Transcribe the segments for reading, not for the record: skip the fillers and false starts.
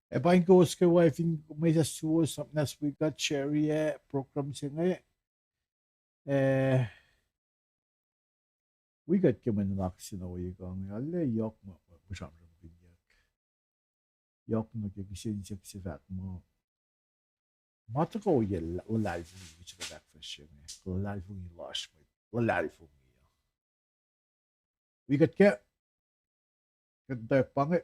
Paing kowos ke wife in may sa suo nas we got cherry program singe we got ke nunak sino we gong alle yohk mo sham rum yohk no ke kisin sik Sifac mo matako yel lalal fu which the back for shit lalal fu losh lalal fu we got ke the pang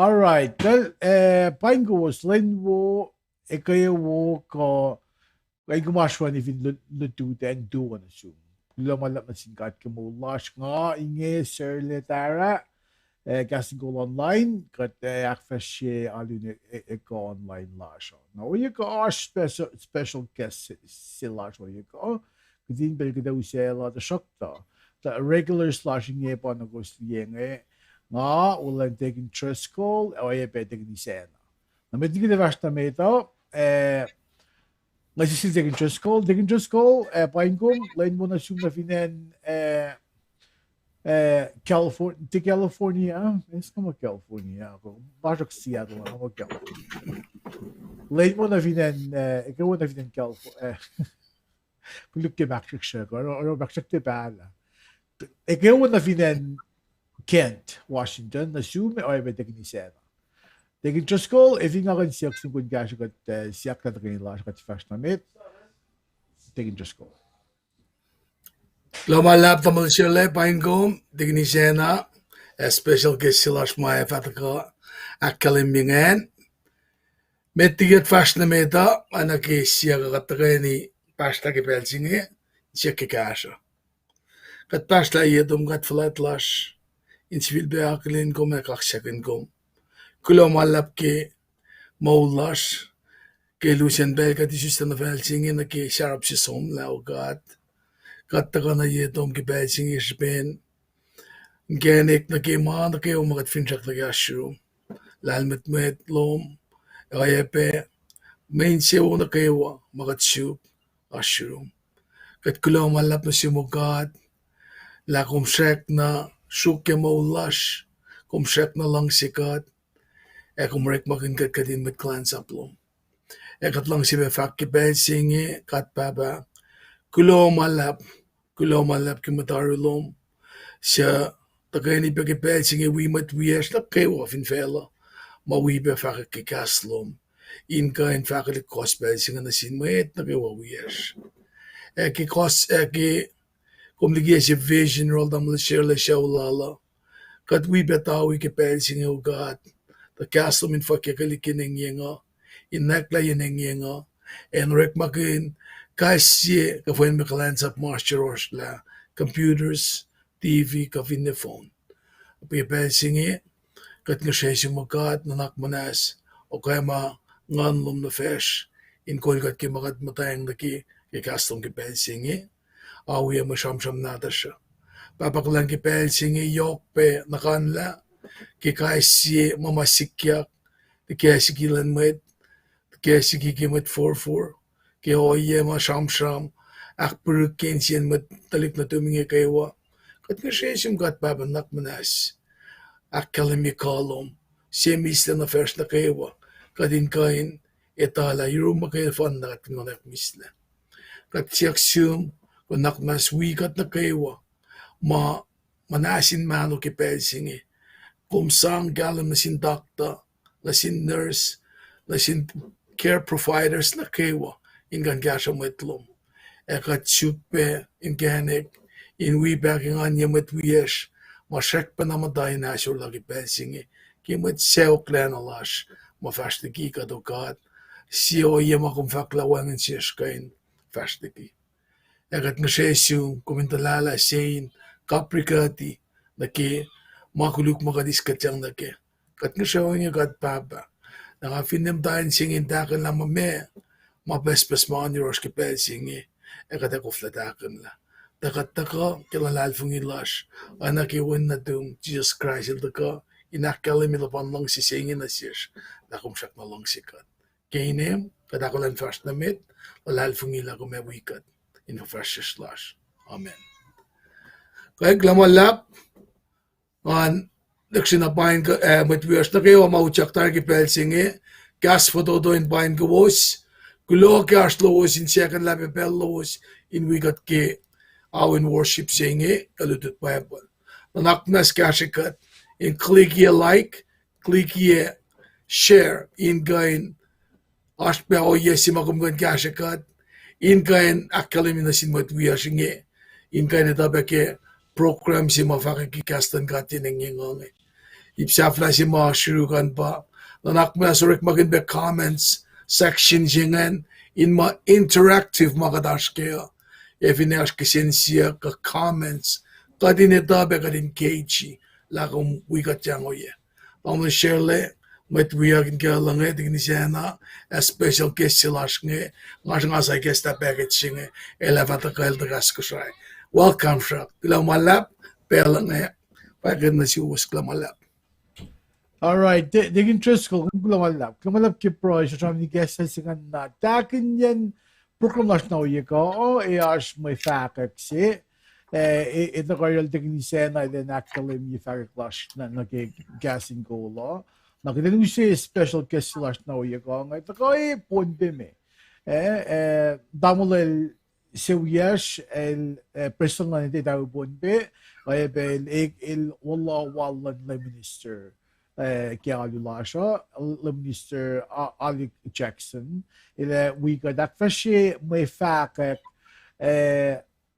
All right. Well, Pweng Wo kayo wo ko ay gumaswa ni fin lutlut and do on assume. Lumalap na singkat ke moullac inge tara kasi go online kat akfashe alun ko online lash. Now you ko special guest silash wo you ko kudin bel kada usela the shokta. The regular slashing ye pa na gusto yenge nga ulan taking trust call o ye pe taking sena. Na medyo kita vasta meto nagsisil taking trust call paing ko lain mo na sum na finen California es como California ako basok Seattle ako California lain mo na finen ikaw na finen California kuluk ke bakshik siya ko or bakshik te pala ikaw na finen Kent, Washington, na sume o ay taking sena. Taking trust call, if nga kan siyak sungkod gasyo kat siyak na kanila kat fast na mit, taking trust call. Lumalap tamal siyale, Paing Wo, digni sena, special guest silash Mwe Read akkalemye Mettiget fast na meta, anaki siyak katreni pasta ke pelsinge, siyak ke gasyo. Kat pasta yedum kat flat lash, insvil beaklin kom kaksakin kom. Lumalap ke moullac ke Lucien Bell kat isustan na pelsinge na ke sharap si som laugat. Kattaka na yedom ke pelsinge shpen, genek na ke maan na ke umagat finchak na gasyo. Lalmet met lom, ayape, main sewo na kewa, magat soup, asyo. Kat lumalap na simugat, la kumshek na shuke moullac, kumshek na lang sikat, kumrek makin kat kadin met clan saplom. Kat lang si Sifac ke pelsinge, kat baba, lumalap ke matarulom, siya Tagaini be pelsinge we mat wies la kewa fin fela ma we be faka ke kaslom inge in faka le kos pelsinge na sin met na kewa wies ke kos ke komligese vision rol dam le shirle shawlala kat we be tawi ke pelsinge o God the kaslom in faka ke likineng yenga in nakla yeneng yenga en rek makin kasie ka fuen me kalans up master la computers TV ka fin the phone be pelsinge kat nga sheshe makat nunak manas o kaya ma nganlum na fish in kol kat ki makat matayang na ki kastom ki pelsinge awi ma sham nada siya papaklang ki pelsinge yohk pe nakanla ki kaisi mamasikyak ki kaisi kilan met ki kaisi kikimet 4 ki oye ma sham akpur kensien met talik na tumingi kaywa kat nga sheshe makat papanak manas akkalemye kolom semisla na first na kewa kadin kain etala yuruma kay fan na kat ngonak misla kat siaksum konak mas wikat na kewa ma manasin mano ki pelsinge kumsang galam na sin doctor na sin nurse na sin care providers na kewa ingan gasha metlom ekat chupe inganek in we backing on yamet wiyesh Mashek panamatay na sure lagi pelsinge kimet seo klan alash mafashtiki kadokat sio yema kum faklawangen sieshkain fashtiki egat ngashesu kumentalala sein kaprikati naki makuluk makadis katyang nake kat ngashawange kat papa nanga finem dain singin dakan la mame mapespes maani rosh ke pelsinge egat akuflatakan la taka kilalal fungilash anak iwan na dung Jesus Christ il taka inakkalemye lapan lang si singin na siyesh lakum siyak na lang sikat kainem kadakulan fast na mit lalal fungila ko may wikat in the fresh slash amen kaya glamalap an nagsinapain ka matwiyas na kayo mauchak tayo ki pelsinge gas fotodo in pain kowos kulo gas lowos in second labi pel lowos in wikat ke in worship singing lutlut Bible. Nanaknas kashikat in click ye like, click ye share in gain ashpe o yesi makumgan kashikat in gain akkalemye na sin matwiya singe in gain tabake program si mafaki kastan katin ng ngong ipsafla si ma shirukan pa nanaknas rek magin be comments section jingen in ma interactive makadash kaya Evinash kisensia ka comments kadine tabe kadin kechi la kum wikat jangoye. Om share met wiagin galange dignisena a special guest silashnge ngas guest that package nge elevata kal dagaskusai. Welcome shop. Glamalap pelange pagin na si us glamalap. All right, digin trust ko kung kumalap ki pro sa ni guest sa singan na takin yan proclamation na uye ko ash may fwakwak si ito ko yung teknisena then akkalemye fwakwak na nag-gassing ko lo nakita siya special guest slash na uye ko ito ko ponde me damulel sewiyash el personal nito daw ponde el wala la minister kaya lulasha la minister Alex Jackson ile wika dakfashi may fwakwak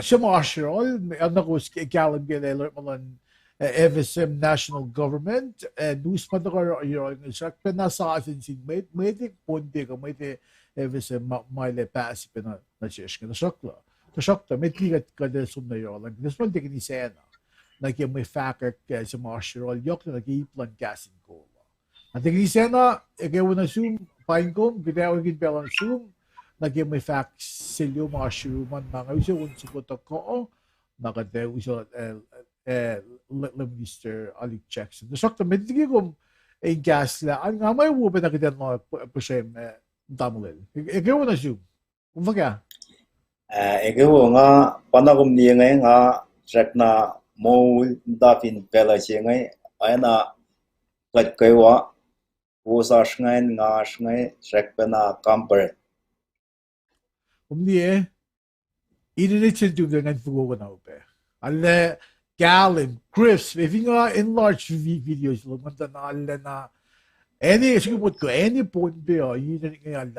siya maasirol ano ko akkalemye alert malan Esam national government news madakar yung sa penasa asin sin may ponde ko may Esam maile pass pena na chesh na shokla may tigat kada sumna yo lang this one tigni sena like may fwakwak sa maasirol yohk na nag-i-plan gasin ko at tigni sena ikaw na zoom paing ko bitaw gid pelan zoom like may fwakwak silyo maasiruman mga uso unsukot ko nakade uso Minister Alex Jackson. Nasakta medigi ko gas la ang may wupe na kita no pushem damulel. Ikaw na zoom. Kumbaga. Ikaw nga panagum niya ngay nga check na mo dafin pela siya ngay ay na like kayo Oasr ngay nga ngay check pa na compare. Hindi inilit siya doon nga fugo ko na upe. Alle Gallon, crisp. If you enlarge videos, look at na any siguro ko any point be yun yung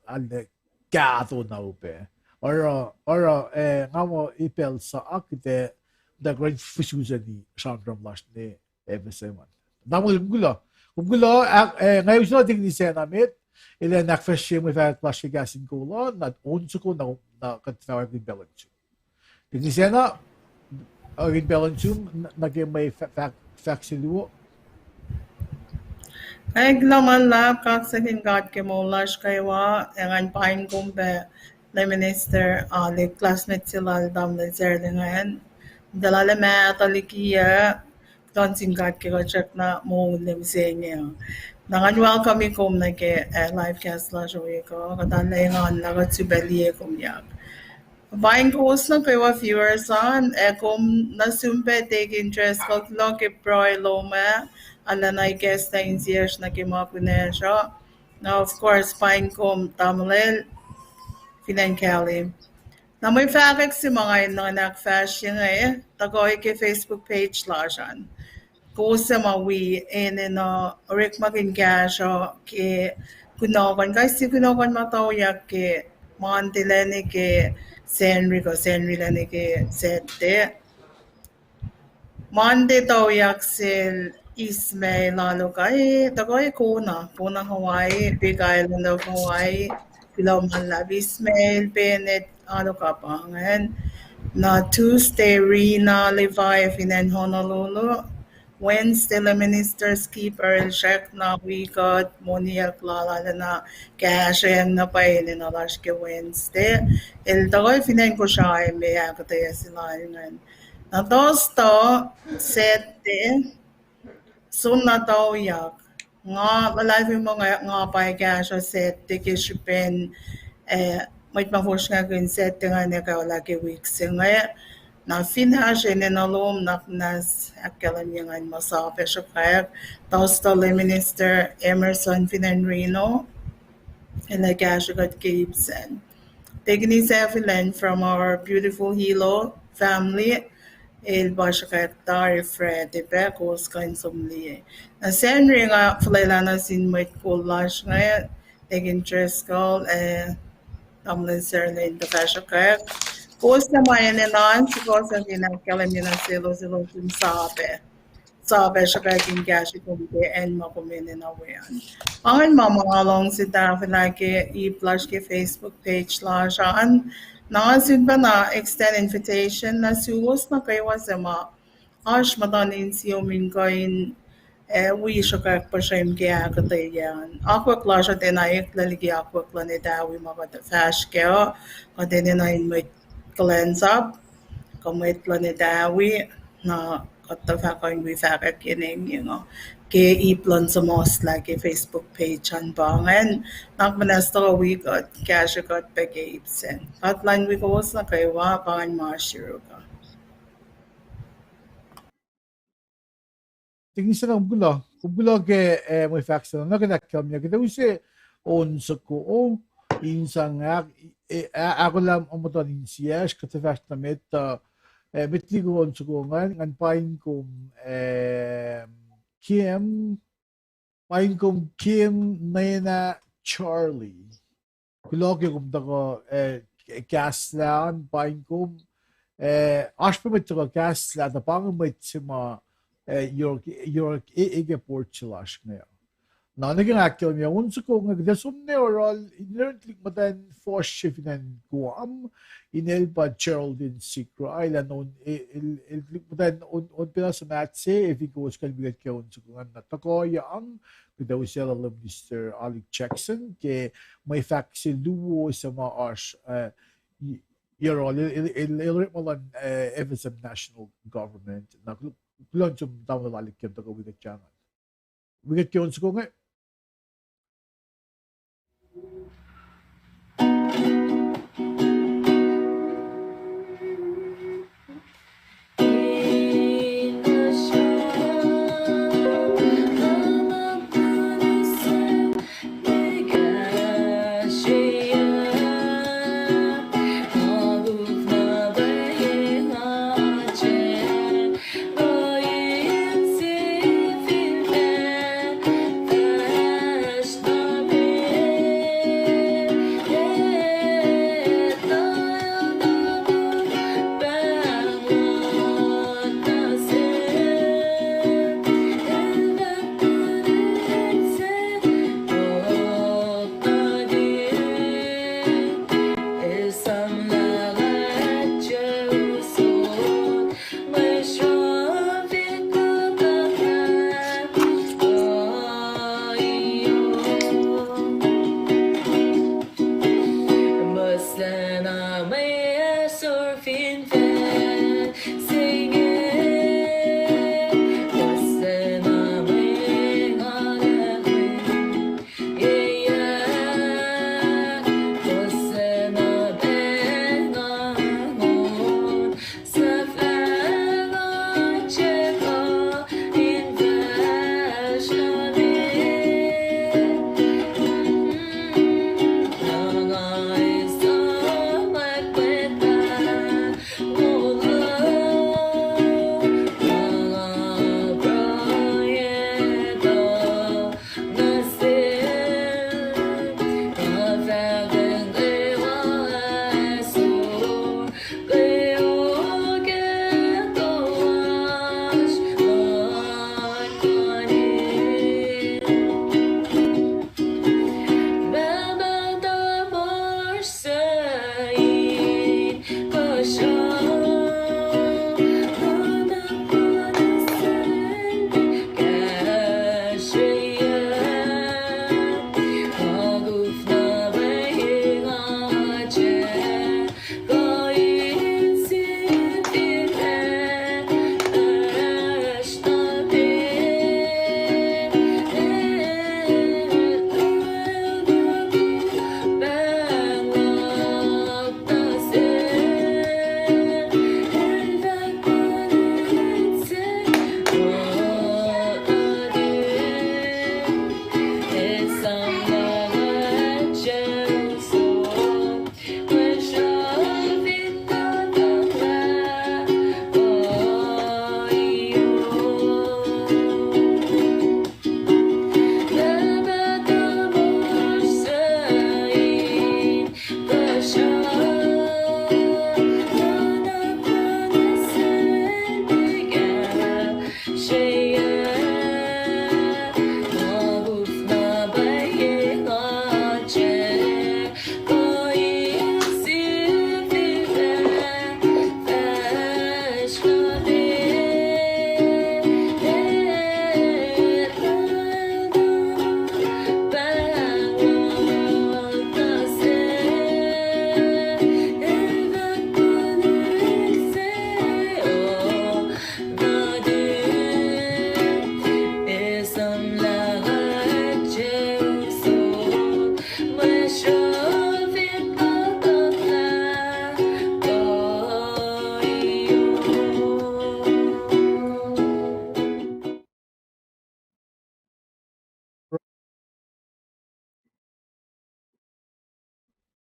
alle gato na upe. Or nga mo ipel sa akite the great fusuza ni Shandram last ni Esam. Namo gulo ngayon sa ting ni Senamit ilan nakfresh mo fa clash gasin ko lo na onso ko na katawag ni balance. Ting ni Sena in balance naging may factsiluo. Ay naman la kaksakin God ke moullac kaywa engan Paing kumbe le minister le classmate sila dam le zerlingan dalale ma talikiya don sin God ke check na mo le misenge nangan welcome kum na ke live cast la jowe ko kadan le ngan la ko tubeliye kum yak Paing kowos na kaywa viewers on kum na sumpe take interest ko lo ke proy loma and I guess the years na kimakunesha. Now, of course, Paing kom tamlel financially. Na may fwakwak si mga nunak fashion tagoy ke Facebook page lasan. Kusa mawi no rik maging gasho ke kunokan kasi kunokan matawiyak ke mantilene ke Sanri lene ke sette. Monday tawiyak sil Ismail lalo kay tagoy Kona Hawaii, Big Island of Hawaii, Piloman Lab Ismail, Bennett, ano ka pangan, na Tuesday, Rina, Levi, in Honolulu, Wednesday, the minister's keeper, check na wikut, Moniak lalala na cash and na painin na lashke Wednesday, el tagoy finan ko siya ay may akataya sila yun. Na tosto, sete, so natawiyak nga live mo nga pa gasho set tikish pen may mahush nga kun set nga ne ka wala ke weeks nga na finhash in alum nas akkalemye nga masafe shakak tosto le minister Emerson Finenrino and the gasho got Gibson taking his from our beautiful Hilo family el bashakar Fred de Becos kind somli. Na Sanri nga flailana sin Mwe Read nga egin Driscoll tamlin serlin the bashakar. Kos na mayan nan si kos ang akkalemye na silo tum sabe shakar kin gashi kumbe en makumene na wayan. Ang mamangalong si Daphne ke i-flash ke Facebook page lasan nakasin pa na extend invitation na sulos na kayo sa mga ash matanin siyo min kain wish ka pa siya yung kaya katayan. Ako klasya tinayik laligi ako klane dawi mga fash kaya katinin na yung may cleanse up kamay klane dawi na katafa ko yung wifakak yun ke iplan sa Mislac Facebook page an bangen nakmanas to wikut cash got pagibsen hotline wikos na kayo pangan mashiro ka Tingin sa gulo ke may facts na akkalemye kita usi on sa ko insang ako lang ang motor in siyash katafast na metligo on sa ko ngan pain kum Paing Kim Nena Charlie. Kulogi dago gaslan paing ashpe mit dago gaslan da bang mit sima yohk ige porchilash ne. Nanigin akkalemye unso ko nga sumne oral inherently madan for shifinan Guam inel pa Geraldine Secret Island on madan on pila sa matse if it goes kan bigat ke unso ko nga natako yang daw siya alam Mr. Alec Jackson ke may faksi luwo sa mga ash oral ilmalan Esam national government na kulon sum tawag Alec kem dago bigat jangan bigat ke unso ko nga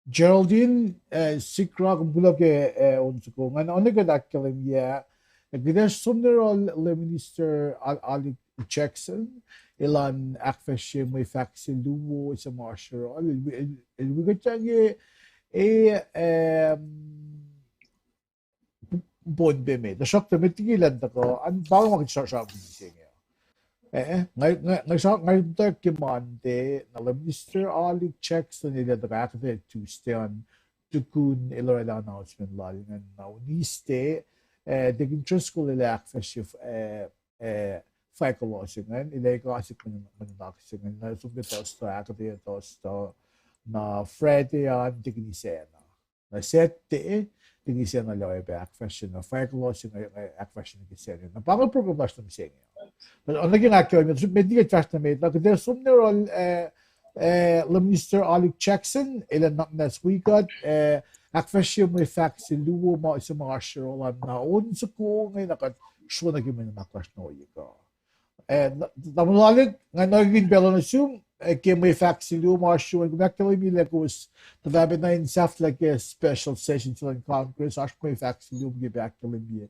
Geraldine sikra kumbula ke unsuko ngan onega akkalemye gidesh sumner le minister Ali Jackson ilan akfeshe Mwe faxi luwo isa marshal el wikut bon beme da shop de mitigilan da ko an bago mag shop misenge ngay tak kimande na le minister Ali Jackson ila da akde Tuesday on tukun ilora announcement lal ngan na uniste de interest ko ila akfeshe kowos ngan ila ko asik nunak ngan na sumbe tosto akde tosto na Friday an dignisena na sette dignisena loy back fashion na kowos fashion dignisena na pangal program basta misenge but on lagi akkalemye medya trashtamate na kede sumner le minister Ali Jackson ila nas wikut akfashion Mwe faxi luwo ma isa marshal na unsuko ngay nakat shona gimen na question yiko namulalit nga naging belonasum ke Mwe faxi luwo marshal and akkalemye like was the vabe na in saft like a special session in Congress ash Mwe faxi luwo give akkalemye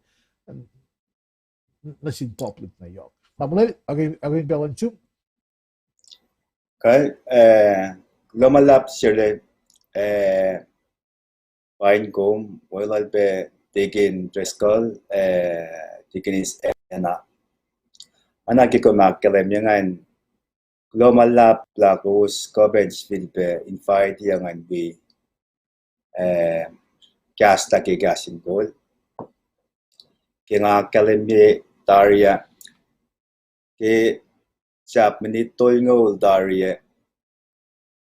nasin public na yohk namulalit aging belonasum Kal lumalap sila Pweng Wo Molellah be tigin dreskol tiginis anak ko akkalemye ngan lumalap lakos coverage will be invite yang bi gas taki gasin goal kina akkalemye daria ke Jap minitoy ngol daria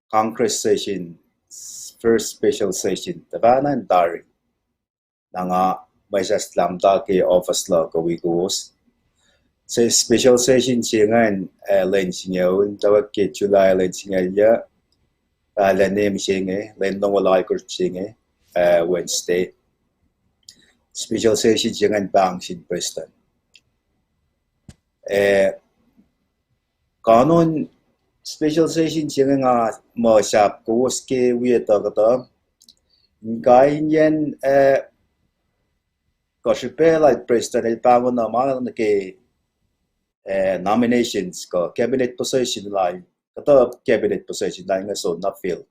Congress session first special session tabanan dari nanga Baisas lamda ke office law ko kowos sa special session singan len singaw tawag ke July len singalya lane misenge len nongolay ko singe Wednesday special session singan bang sin president kanon special session singa nga mo sap kowos ke wieta kata ngayon Koshipela president Paing na mga ke nominations ko cabinet position lai kata cabinet position lai nga so not fill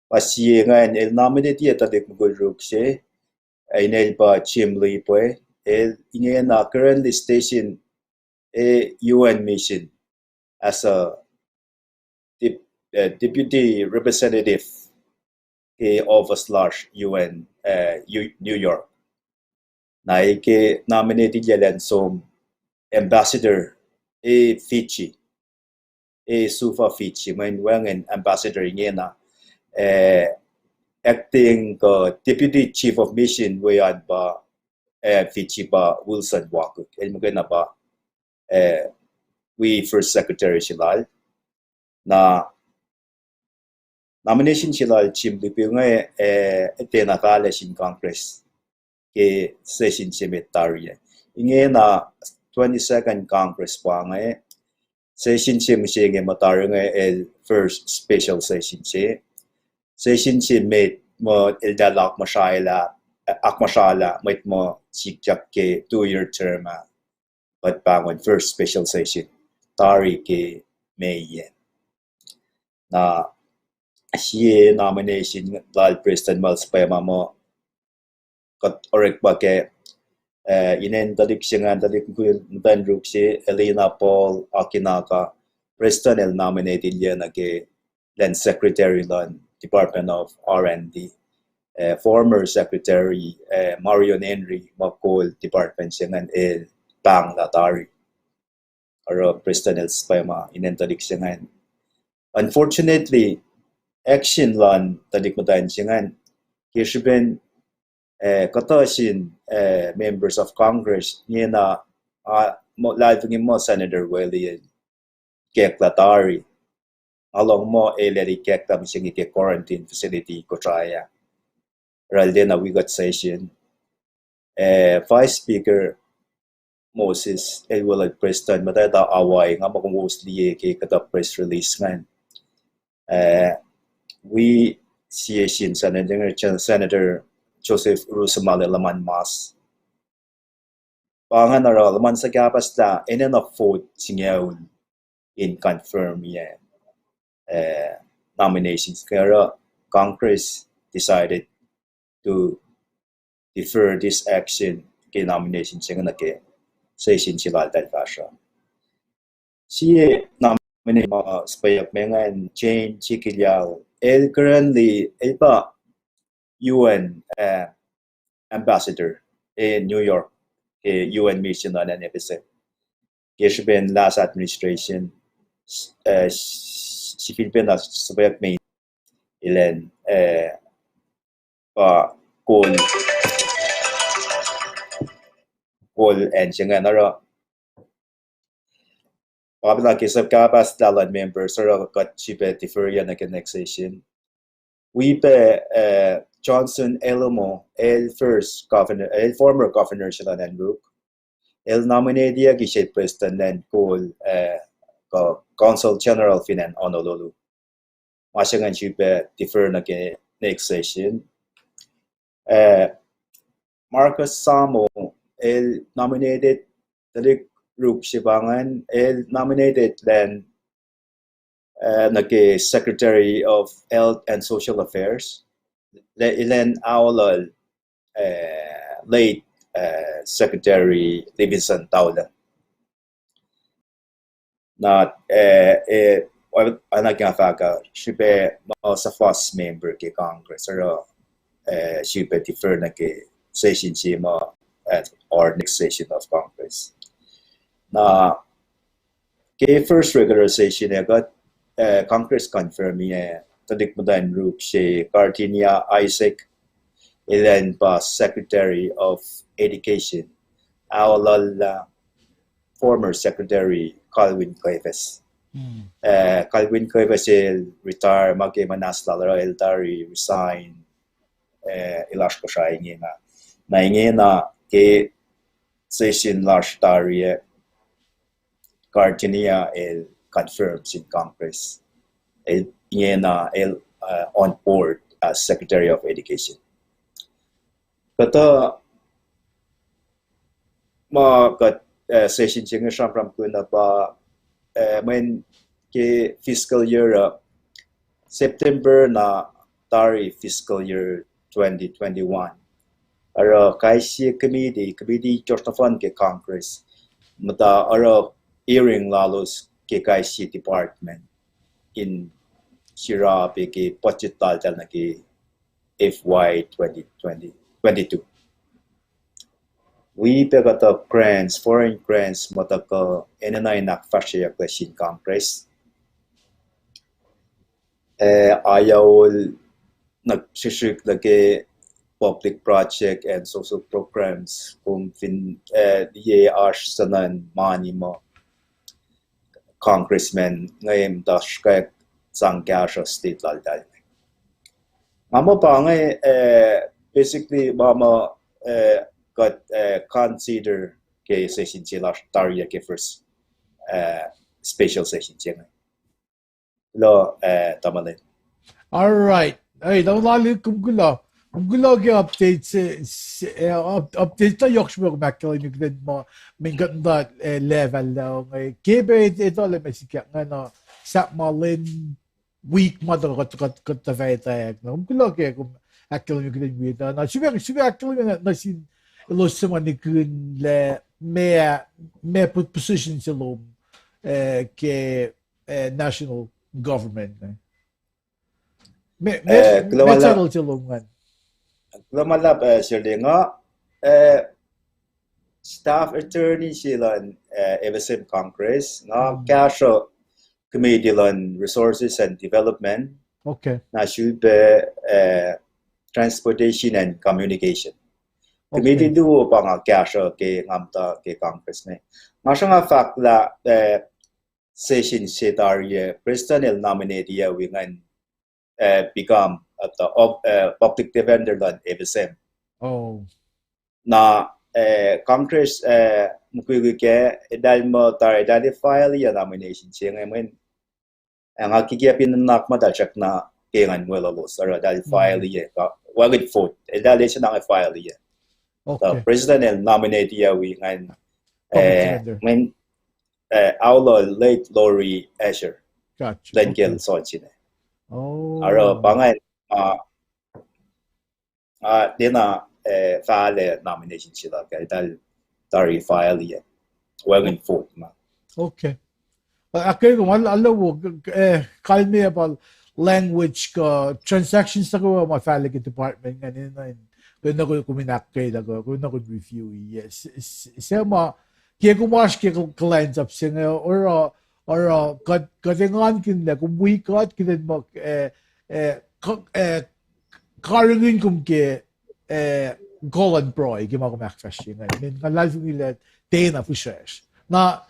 pasi ngayon el nominate ya tadik muguruk siya ay nail pa chimli po el inge na currently station UN mission as a deputy representative of a large UN New York na ke nominated yalan som ambassador Fiji Sufa Fiji when wangan ambassador ngena acting deputy chief of mission wayan ba Fiji ba Wilson Wakuk el magana ba we first secretary silal na nomination silal chimli pinga etena kala sin Congress ke session cemetery inge na 22nd Congress pa nga session misenge matari nga el first special session session met mo el dalak mashala akmashala met mo chikjak ke 2-year term but pangon first special session tari ke May na siye nomination lal president malspema mo kat orek ba ke inen tadik siya tadik dan ruksi Elena Paul Akinaka president el nominated niya na ke then secretary lan Department of R&D former secretary Marion Henry Makol department siya ngan el Pang Latari or president el spema inen tadik siya ngan unfortunately action lan tadik madain siya ngan kishiben katasin members of Congress niya na living mo Senator Willie kek latari along mo eleri kek tam singi ke quarantine facility ko traya ralde na we got session Vice Speaker Moses Elwell Preston matata away nga mostly ke kata press release man we Shin Senator Joseph Rusumale Laman Mas. Pangan Laman sa gapas la enen of vote singaw in confirm nominations. Kaya Congress decided to defer this action ke nomination singa na ke session sila dal fasha. Si nominate Spayak Mengan Jane Chikilyao currently UN ambassador in New York, UN mission on an episode. There's been last administration, si Philippines Spayak Mengan ilan goal and singa nara Pabla kisab kabas dalan members sort got chipe defer yan annexation. We be Johnson Elomo former governor sila ng group. Nominate dia gishe president and call Consul General Finan Honolulu. Masangan chipe defer na annexation. Marcus Samo nominated the group Shibangan nominated then Secretary of Health and Social Affairs. Ilan Aulal late Secretary Livingston Taula. Not anagafaka shibe sa first member ke Congress or shibe defer na ke session chima or next session of Congress. Na ke first regular session got Congress confirm tadik mudan group si Cartinia Isaac ilan pa Secretary of Education awalal former Secretary Calvin Cuevas. Calvin Cuevas retire magi manasla eltari resign ilash ko siya inge na ke session last tari Cartinia confirms in Congress on board as Secretary of Education. Kata kat session singa siya from kuna pa when ke fiscal year September na tari fiscal year 2021. Ara kaisi committee Jostafan ke Congress mata ara hearing lalos ke kaisi department in Shira ke budget tal na ke FY 2022. We pegata grants, foreign grants mataka enanay nakfasya question Congress. Ayaw nagsishik lagi public project and social programs kung ash sanan mani mo congressman ngayon dash kaya sangkya state lalday. Mama pa basically mama got consider ke session sila tarya ke first special session siya lo tamalin. All right. Ay, nawala kumgula. Kumgula ke updates update na yohk mo akkalemye mo mingat na level daw ngay kebe ito le mesikya nga no sa malin week mother got taveta no kumgula ke akkalemye mo na sibe akkalemye na sin lo sama ni kun le me put position sa lom ke national government me settle sa lom Lumalab sila nga staff attorney sila Esam Congress nga kasho committee on resources and development. Okay. Na should be transportation and communication. Committee duo pa nga kasho ke ngamta ke Congress ne. Masya nga fact la session secretary president nominate wingan become at the public defender lan Esam. Oh. Na Congress mukwiwike dahil mo identify liya nomination siya ngayon ang hakikiyapin ng nakma dahil na Paing Molellah Nusin that file ye ka wagit vote that is na file ye the Okay. president and nominate ye we ngan when our late Lori Oasr Gotcha. then Okay. kill so chine Oh. aro bangai dina file nomination chila ka dal file ye wagit vote ma Okay. Ako kung alam mo, kalme about language ka, transactions na ko ma-file ka department ganun. Kung na ko kuminakay na ko, kung na ko review, yes. Siya kaya kumash kaya clients up siya or katingan kin na, kung wikut, kaya mo, karangin kung kaya, Golan Proy, kaya mo kumakasya siya. Kalazong nila, tena po siya. Na,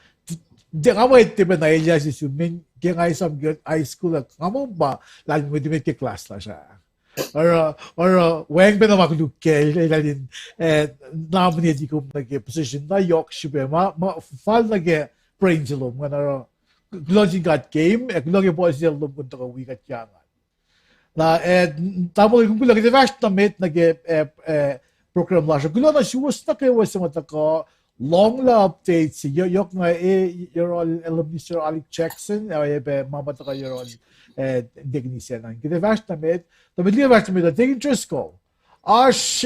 di nga mo ito ba na iya si Sumin, kaya nga isang high school, nga mo ba, lagi mo dimit kay class na siya. Or weng ba na nuke, ilalin, nominate ko position na yohk siya ba, ma-fall brainsilom, nga closing God game, kulong yung po siya lum kung ito ka wikat yangan. Na, tamo kung kulong, ito vash na met, program lang siya, kulong na siya, was na kayo sa mata ko, long la updates yohk nga you're all Mr. Ali Jackson mamata ka you're all dignisen ang kita vast na med tamid liya vast na med take interest ko ash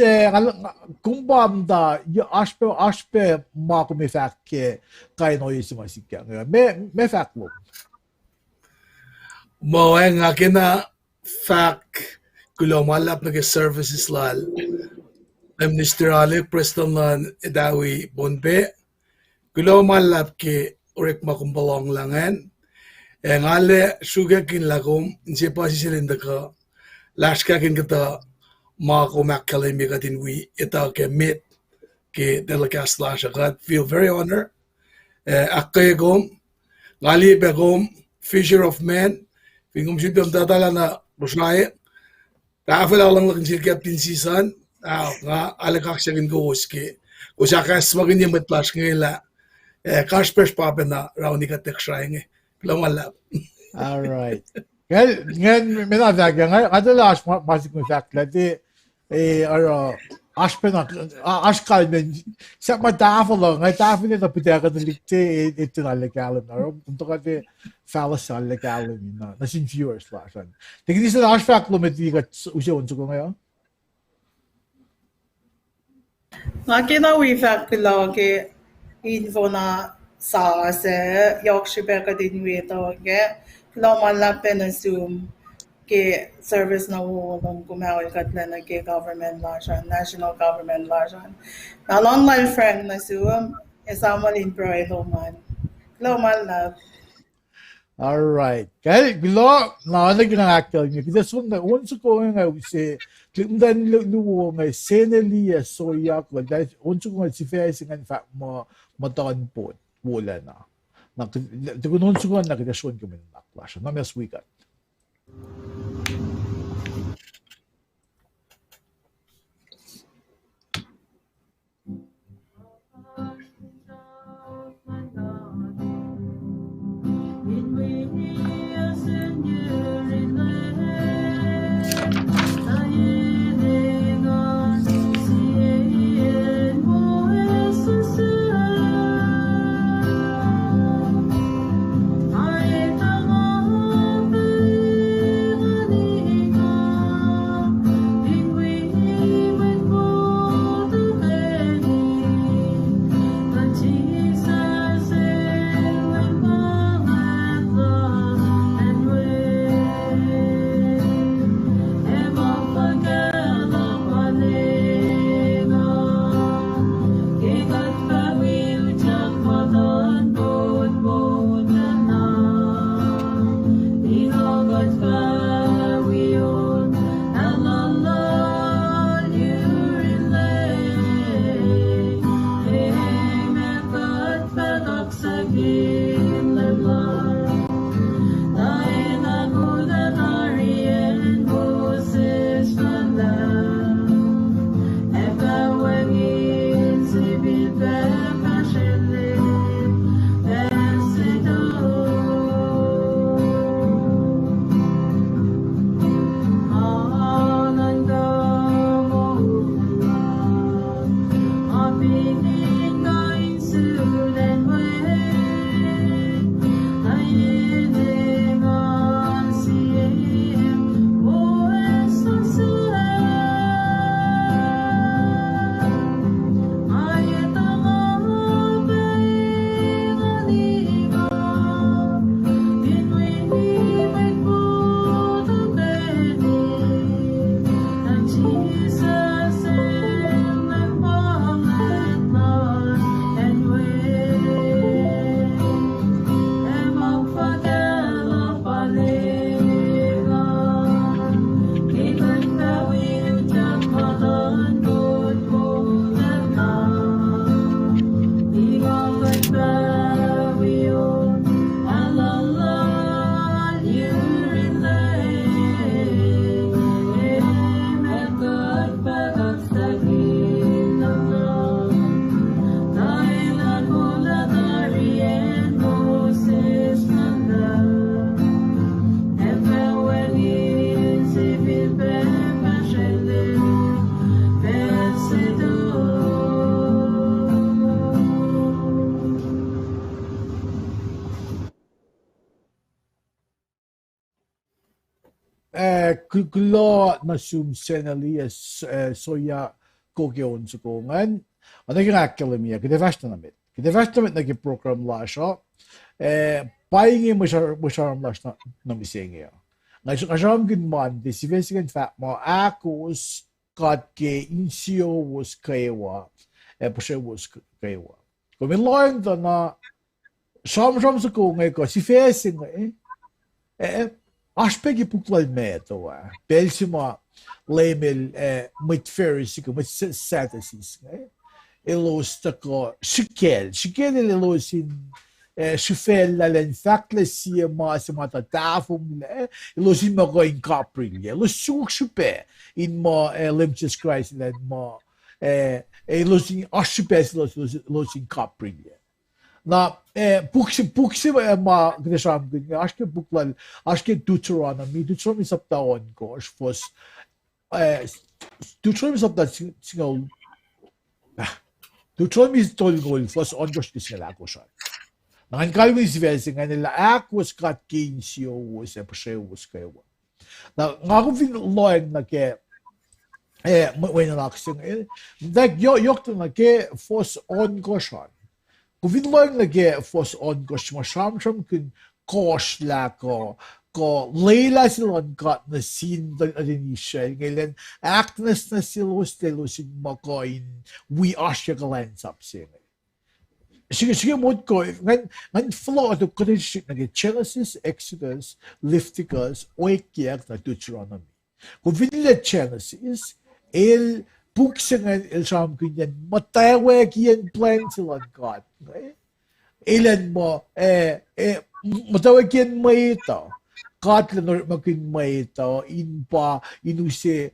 kumbam da aspe ma ko me fact ke kay no yisi masik me fact mo nga kina fact kulomalap na services lal Mr. Ali Preston Idawi Bonbe Kulomalap ke urek makumbalong langan ngale suga kin lagom nje pasi silinda ka lashka kin kata ma ko akkalemye katin wi ita ke mit ke delegas lashagat feel very honored akkayegom ngali begom fisher of men fingum jidam dadala na busnaye tafel alang lakin silkap tin season nga alakak siya kowos ke usakas magin yung matlas ngayla kaspers pape na rauni ka tekshrainge lamalap all right ngan menadaga nga adalas masik mo fact lati aspen askalmen sa matafalo nga tafin na putaka na likte ito na legalan na punto ka te falas sa legalan na nasin viewers lasan tingin sa asfact lumeti ka usya unso ko ngayon Nakina wifak lage info na sa yohk ka din wito ke malapin na zoom ke service na ulong kumawal katla na ke government lasan national government lasan na long life friend na zoom Esam employee man malap. All right. Kaya bilo na ng akkalemye. Kasi sunod unso ko nga si klimdan luwo nga seneli soya ko dahil unso ko si face nga fa mo matan po wala na. Na tugon unso ko na kita shon ko men naklasya. Na mes wikut. kulo na sum senali soya kogeon sukongan. Naging akkalemye, kidevashtamit naging program lasha. Paing mo lash na misenge. Ngajam ginman, desivesigan fat mo akos kat ke insio was kaiwa, pushe was kaiwa. Kung learn na sham sa ko ngay ko, si facing aspect puklal meto Belsima lemel mit ferris ko mit satasis elos tako shikel elosin shifel len faclesia masimata tafum elosin mo ko in capri elos suk shupe in mo limchus christ len mo elosin ashipes elosin capri na puksi ma gdesham aşke buklal aşke Deuteronomy saptaon ko fos Deuteronomy sapta singal Deuteronomy tolgol fos ongosh diselagoshar na kalwi sivesing nila akwas kat kinsio was was kayo na ngakuvin loen na ke when alaksing that yohk na ke fos ongoshar Kung lang nage fos on ko sham kun kosh la ko leila silon got na sin din siya ngayon actness na silos telos mo ko in we asya galens up siya sige mod ko ngan flow to kodesh nage Genesis Exodus Leviticus oikiak na Deuteronomy kung vinile Genesis Puksangan ilsham kunyan matayawag yan plan sila God. Ilan mo matawag yan may ito. God lang maging may ito in pa inusi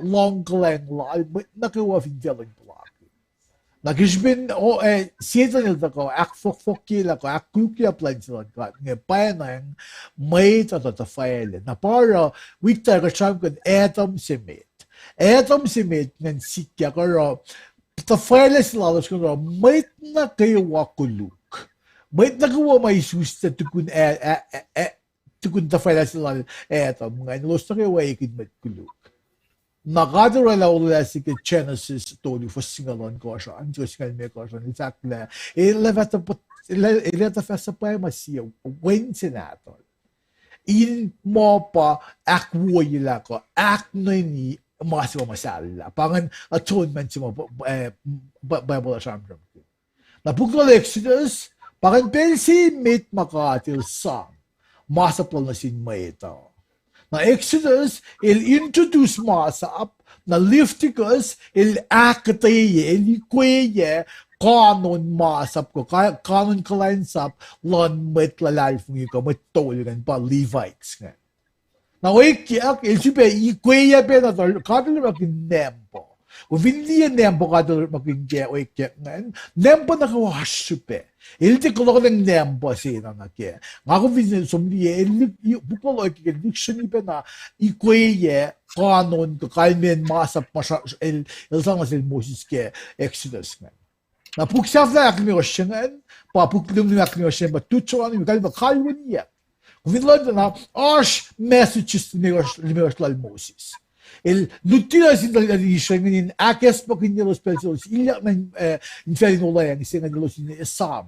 long lang nakawa finjalan plak. Nakisbin siya nila ko fwakwak ko akkalemye plan sila God. Nga pa nang may ito file na para wikta ka siyam kun Esam simit. Esam simit ng sikya karo ta-file lalos karo may na kayo wakuluk. May nagawa may susta tukun ta-file lalos Esam nga nilos na kayo wikit may kuluk. Nakadara la ula si ke Genesis toli for singalon ko siya. Anjo singalme ko siya. Exactly. Ileta festa pa masiya. Wen senator. In mo pa akwoyila ko. Ak na ni masih masalah. Pangan atonement mo Bible Sanri. Na pukul Exodus, pangan pensi mit makatil sang. Masapol na sin ito. Na Exodus, il introduce masap. Na Leviticus, il akkalemye, il ikweye, kanon masap ko, kanon kalensap, lon mit lalalfungi ko, mit toligan pa Levites nga. Na wikyak ilsipe ikwaya pe na kadal makin nempo. O vindiya nempo kadal makin je wikyak ngan nempo na kawashupe. Ilti ko ng nempo sina na ke. Ngako vindiya somdiye bukolo ikik dictionary pe na ikwaya kanon ko kalmen masap masha ilsang asil Moses ke Exodus ngan. Na puksaf na akmi osyengan pa puklum na akmi osyen ba tutsuan mi kalma kalwaniya. Vinland na ash messages limeos lal Moses. El lutlut sin tradition in akes pokinyelos pesos ilya men inferno lang sin naglos in Esam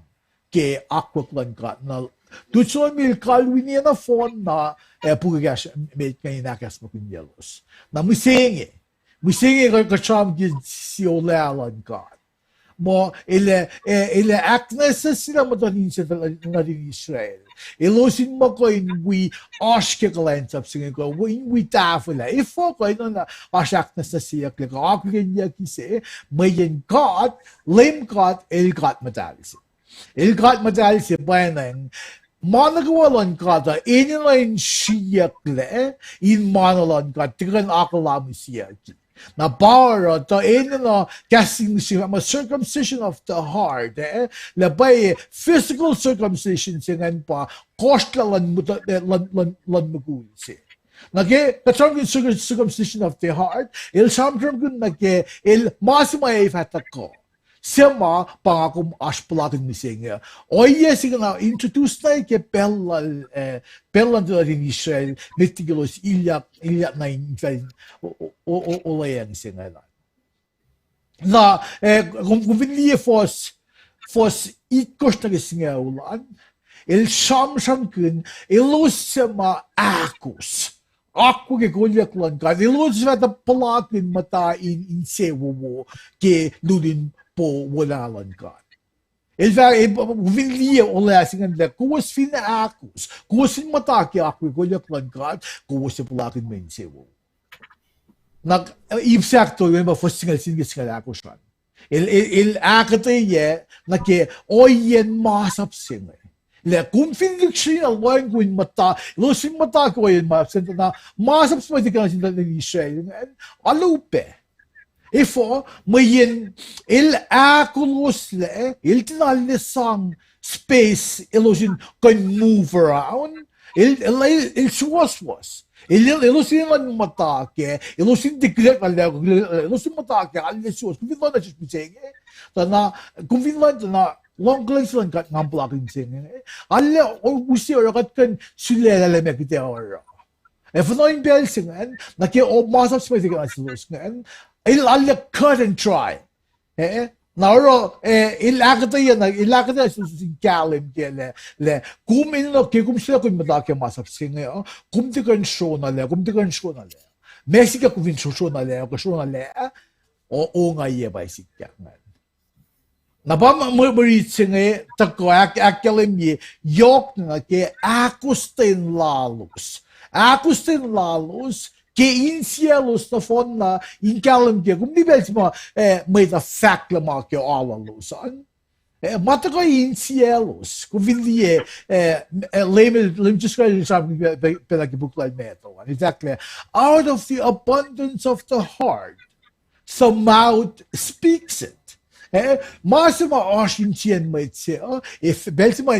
ke akwaklan ka na tutson mil kalwini na phone na pugagas met kay akes pokinyelos. Na misenge ka cham gid si olalan ka. Mo ele actness sila mo din sa Israel. Ilosin mo ko in we aske kalens up singing ko we tafula. Ifo ko ino na asakness na siya ko akkalemye kise mayen God lame God el God madalisi. El God madalisi bayan managawalan ka da inilain siya kle in manalan ka tigan akkalemye siya ki. Na bara ta na casting siya ma circumcision of the heart labay physical circumcision singan pa kostlalan lan magul si nage katang circumcision of the heart il samtram kun nage il masmay fatak ko Sema pangakum ashpalakin misenge. Oye signa introduce na ke pellan to in Israel meticulos ilyak na infel olayan singa na kung vinlie fos ikosta singa ulan el sham kun elos sema akus. Aku ke golyak lang ka. Elos vata palakin mata in sewo ke ludin po wala lang ka. El vinlie ola singa kowos fin akus. Kowos fin mata ke aku golyak lang ka. Kowos palakin main sewo. Nag ibsakto yun ba fosingal singal akus ran. El akkalemye na ke oyen masap singa. Le kung finlikshin alwayn kuin mata, lusin mata ko yun masap na masap sa mga ka sinta ng Israel. Alupe. Ifo, mayin il akulos le, il tinalisang space ilusin can move around. Il suwas. Ilusin lang mata ke, ilusin diklet ala, ilusin mata ke, alisuwas. Kung finlan na siya misenge, kung finlan na long legs lang kat ngampalakin singing. Alla usi or kat kan sulela le mekite or. If no in bel singen, na ke o masap space kan asilus ngan. Il alla cut and try. Nauro il akkalemye sin kalim ke le kum ino ke kum sila kun mata ke masap singing. Kum ti kan show na le. Mexico kum show na le. O nga ye ba sikya ngan. Napa Mwe Read singe tuku akkalemye yohk na ke akustin lalus ke insielos na fon na inkalemye kung di bel mo may da faklama ke alalusan mata ko insielos kung hindi lem just ko sabi pelagibuklan meto exactly out of the abundance of the heart the mouth speaks it. Masama ashin chien maitse if belsima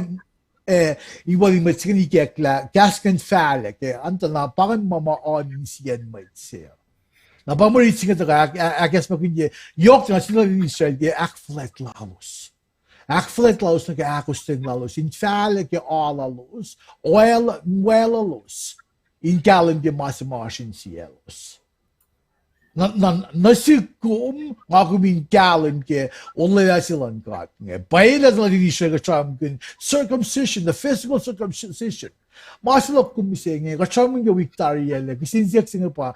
iwali maitse ni kekla kaskan fale ke anta na parang mama on sien maitse na ba mo ritsinga ta akas makunye yohk na sila ni Israel ke akflet lalos na ke akustin lalos in fale ke alalos oelalos in kalim ke masama ashin cielos nasikum ngakumin kalim ke olaya silang kat nge bayla na din siya kacham kun circumcision the physical circumcision masilok kum misenge kacham nge victoria le kisinsiak singa pa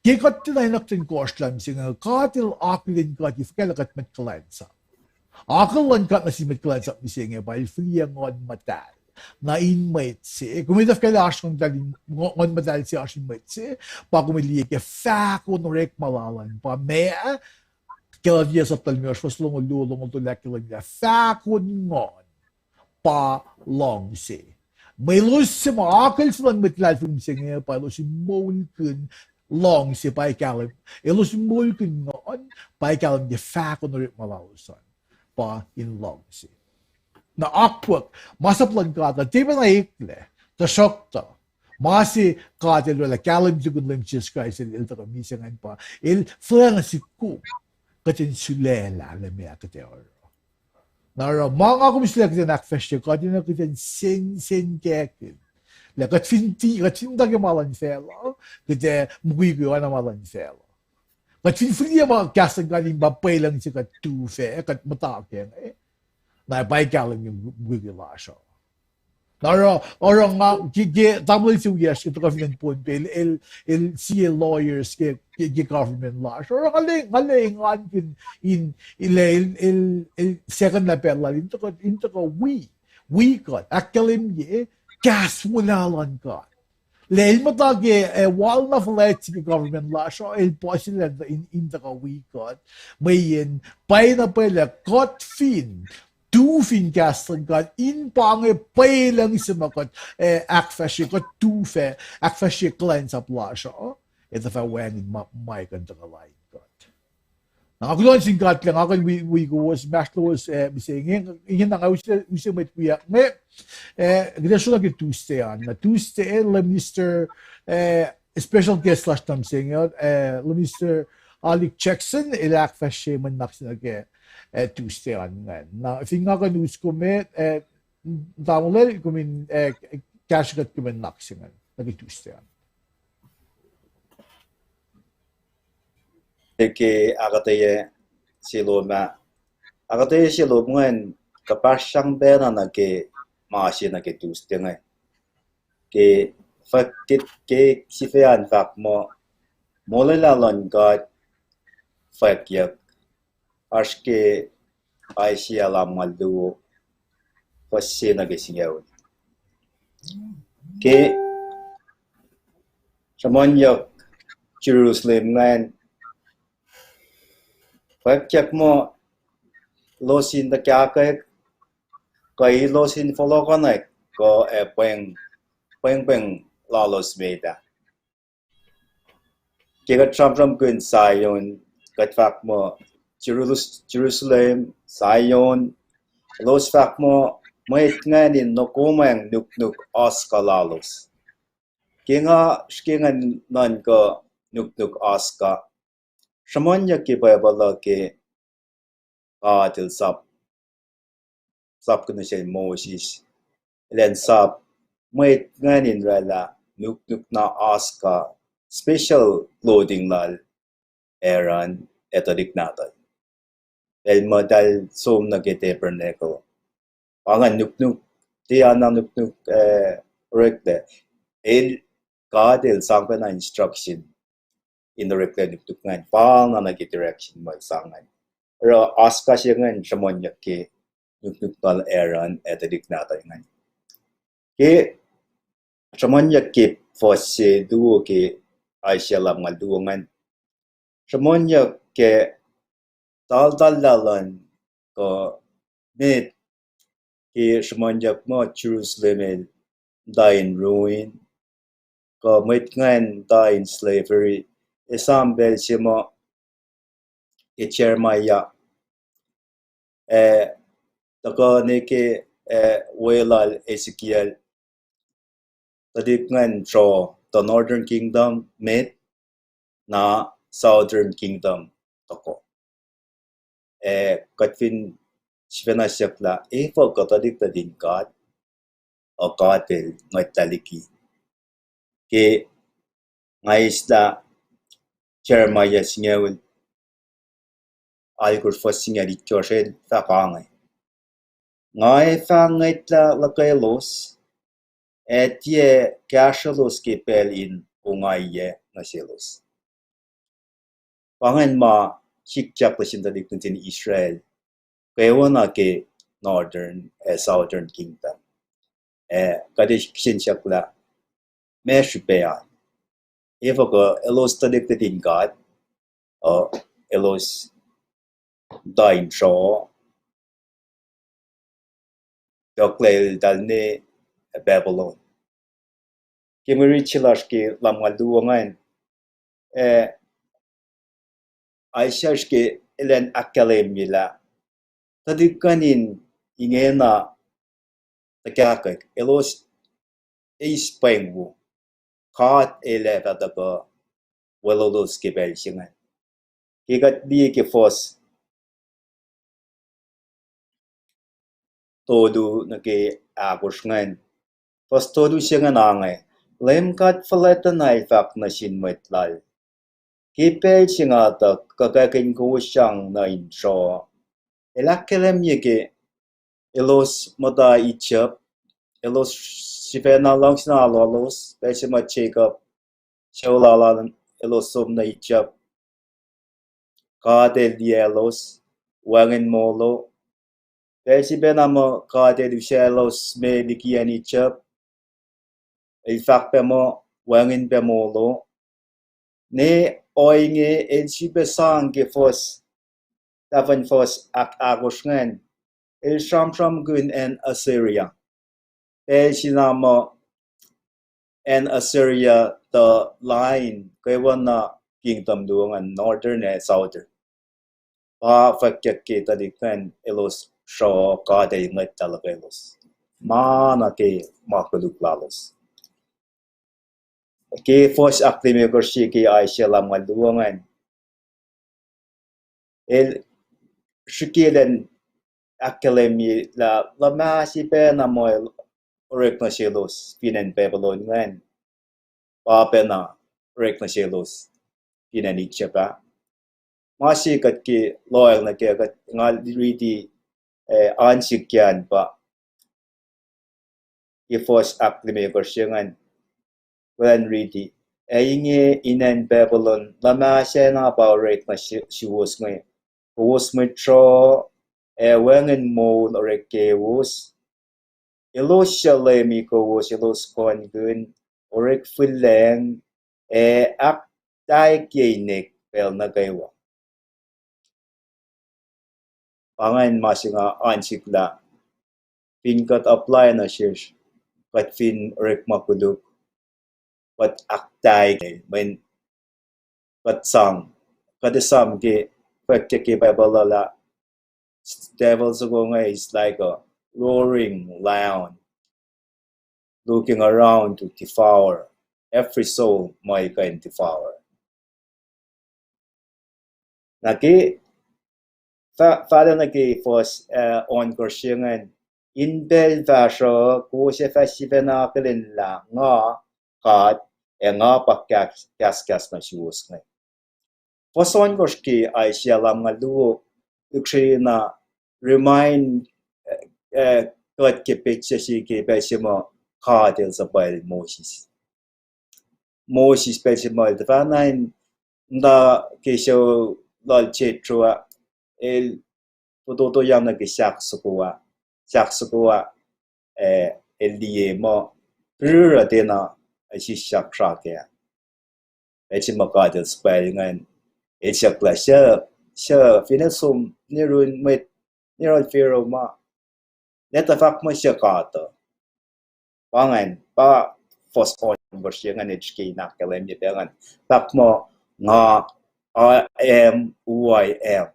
ke kat na naktin kostlam singa katil aklin kat ifkela kat met kalansa aklan kat na si met kalansa misenge bay fliya ngon matal na inmate se kumidaf kala ashkong dalin ngon madal si ashin mate se pa kumili ke fa ko no rek malalan pa me kala dia sa talmi as faslong ululong to lakila ya fa ko ngon pa long se may lus se ma akal silang mitlal fum singe pa lus molkun long se pa kalam elus molkun ngon pa kalam de fa ko no rek malalan pa in long se na akpwak masaplan kata tiba na ikle ta shokta masi kata lo la kalim jugun lim Jesus Christ il ta misengan pa il flang siku katin sulela le me akate or na ra mga kumislek din akfesh ko din katin sen kekin la katfinti katinda ke malan felo kete mugui na malan felo katin fria ma kasan galing ba pailang si kat tu fe kat mataken na bay kalim yung wigila siya. Naro nga WCS ito ka finan po el CA lawyers ke government law. So ngaling in second level into ka wikut akkalemye gas wala ka. Lel matag wal na flat ke government law so el possible in ka wikut mayin pay na pala cut fin tu fin kastan kan in pange pailang simakot akfashi ko tu fe akfashi cleanse up lasha ito fa when in my kan ta line got nakakulon sin got lang ako we go was maslos misenge ingin na usi met kuya me gresho na Tuesday na Tuesday le minister special guest last time saying le minister Alik Jackson ilak fashi man naksinage Tuesday ngan na finga ka news ko met damole kumin cash gat kumin naksingan nagi Tuesday ke akkalemye siloma akkalemye silomngan kapasang bena na ke maashi na ke Tuesday ngai ke fakit ke sifac fak mo Molellah Yurin God fwakwak ashke Asia lamaldu fosse na ke singaw ke yohk Jerusalem ngan fwakwak mo losin da kya kai losin follow connect ko Pweng lalos meda ke ka tram kun sayon kat fak mo Jerusalem sayon los fak mo may nganin no kumang nunak aska lalos ke nga skingan nan ko nunak aska shamonya ke babala ke atil sap kun siya Moses ilan sap may nganin rala nunak na aska special clothing lal eran etodik natal el modal som na ke tabernacle pangan nunak tiya na nunak rekte el God sang na instruction in the rekte nunak ngan pang na ke direction mo sangan pero aska siya ngan shamonya ke nunak tal eran etodik natal ngan ke shamonya ke fosse duo ke Asia lam ngal duongan shamonya ke dal-dalalan ko mit ke shamonya mo Jerusalem dain ruin ko mit ngan dain slavery Esam bel simo ke Jeremiah tako ne ke welal Ezekiel tadik ngan tro the northern kingdom mit na southern kingdom tako katfin svenasyakla fo katadik tadin God o katel ngai taliki ke ngai isla Jeremiah singewul algur fosinga di chosel fa kangai ngai fa ngai tla lakailos etie kashalos ke pel in ungai ye naselos pangan ma shikchak lasin tadik tin Israel kaywana ke northern southern kingdom kadish kinshakla meshupean ko elos tadik tin God o elos dain tro doklel dalne Babylon kimuri chilashki lamgalduangan aishashki elen akkalemye la tadikanin ingena takakak elos Pweng Wo kat ele tataka walolos ke belsingan kigat di ke fos todo na ke agusngan fos todo siya nangai lemkat falatanay fak na sinmetlal kipel singa ta kakakin ko siyang na intro akkalemye ke elos mata ichap elos sifena lang sinalolos pwede ma-check up siya elos som na ichap kadel dielos wangin molo pwede benamo kadel uselos me dikian ichap ilfak pe mo wangin pe molo ne inge el sibesang ke fos davan fos agosngan el sham gun en Assyria el sinamo en Assyria the line kaywana kingdom duangan northern and southern fakyak ke tadikan elos sho kade ngat talagelos mana ke makuluklalos ke fos akkalemye korsi ke Asia lam ngal duangan el Shikilen akkalemye la ma si pe na mo rek na silos pinen Babylon ngan pa pe na rek na silos pinen ichapa ma si kat ki loyal na ke kat ngal ridi an sikyan pa ifos akkalemye ko siyangan when ridi inge inen Babylon la ma siya na pa rek na silos ngay kowos metro wengen mo rek kowos ilos shalemi kowos ilos kon gun orek fuleng ak dai kienik pel na gaywa pangan masinga ansikla pinkat apply na shish kat fin orek makuduk pat aktai men pat sang kat Esam ke pwekte ke Bible devil's is like a roaring lion looking around to devour every soul may can devour. Naki father naki first on kursiangan in bel vasho ko se fasivena kelin la nga kat nga pakkas kas na shoes ngai. First on kurski I sialam nga luo na remind kat ke picture si ke pesimo kadel sa bal Moses. Moses pesimo the fanain da kesho lal chetrua el toto yam na ke sak sukua el die mo pura dena si sak trake pesimo kadel spell ngan el sak la sha finasum nirun met nirun fero ma neta fak mo sha kata pangan pa first on bersiangan HK akkalemye dengan tak mo nga I am who I am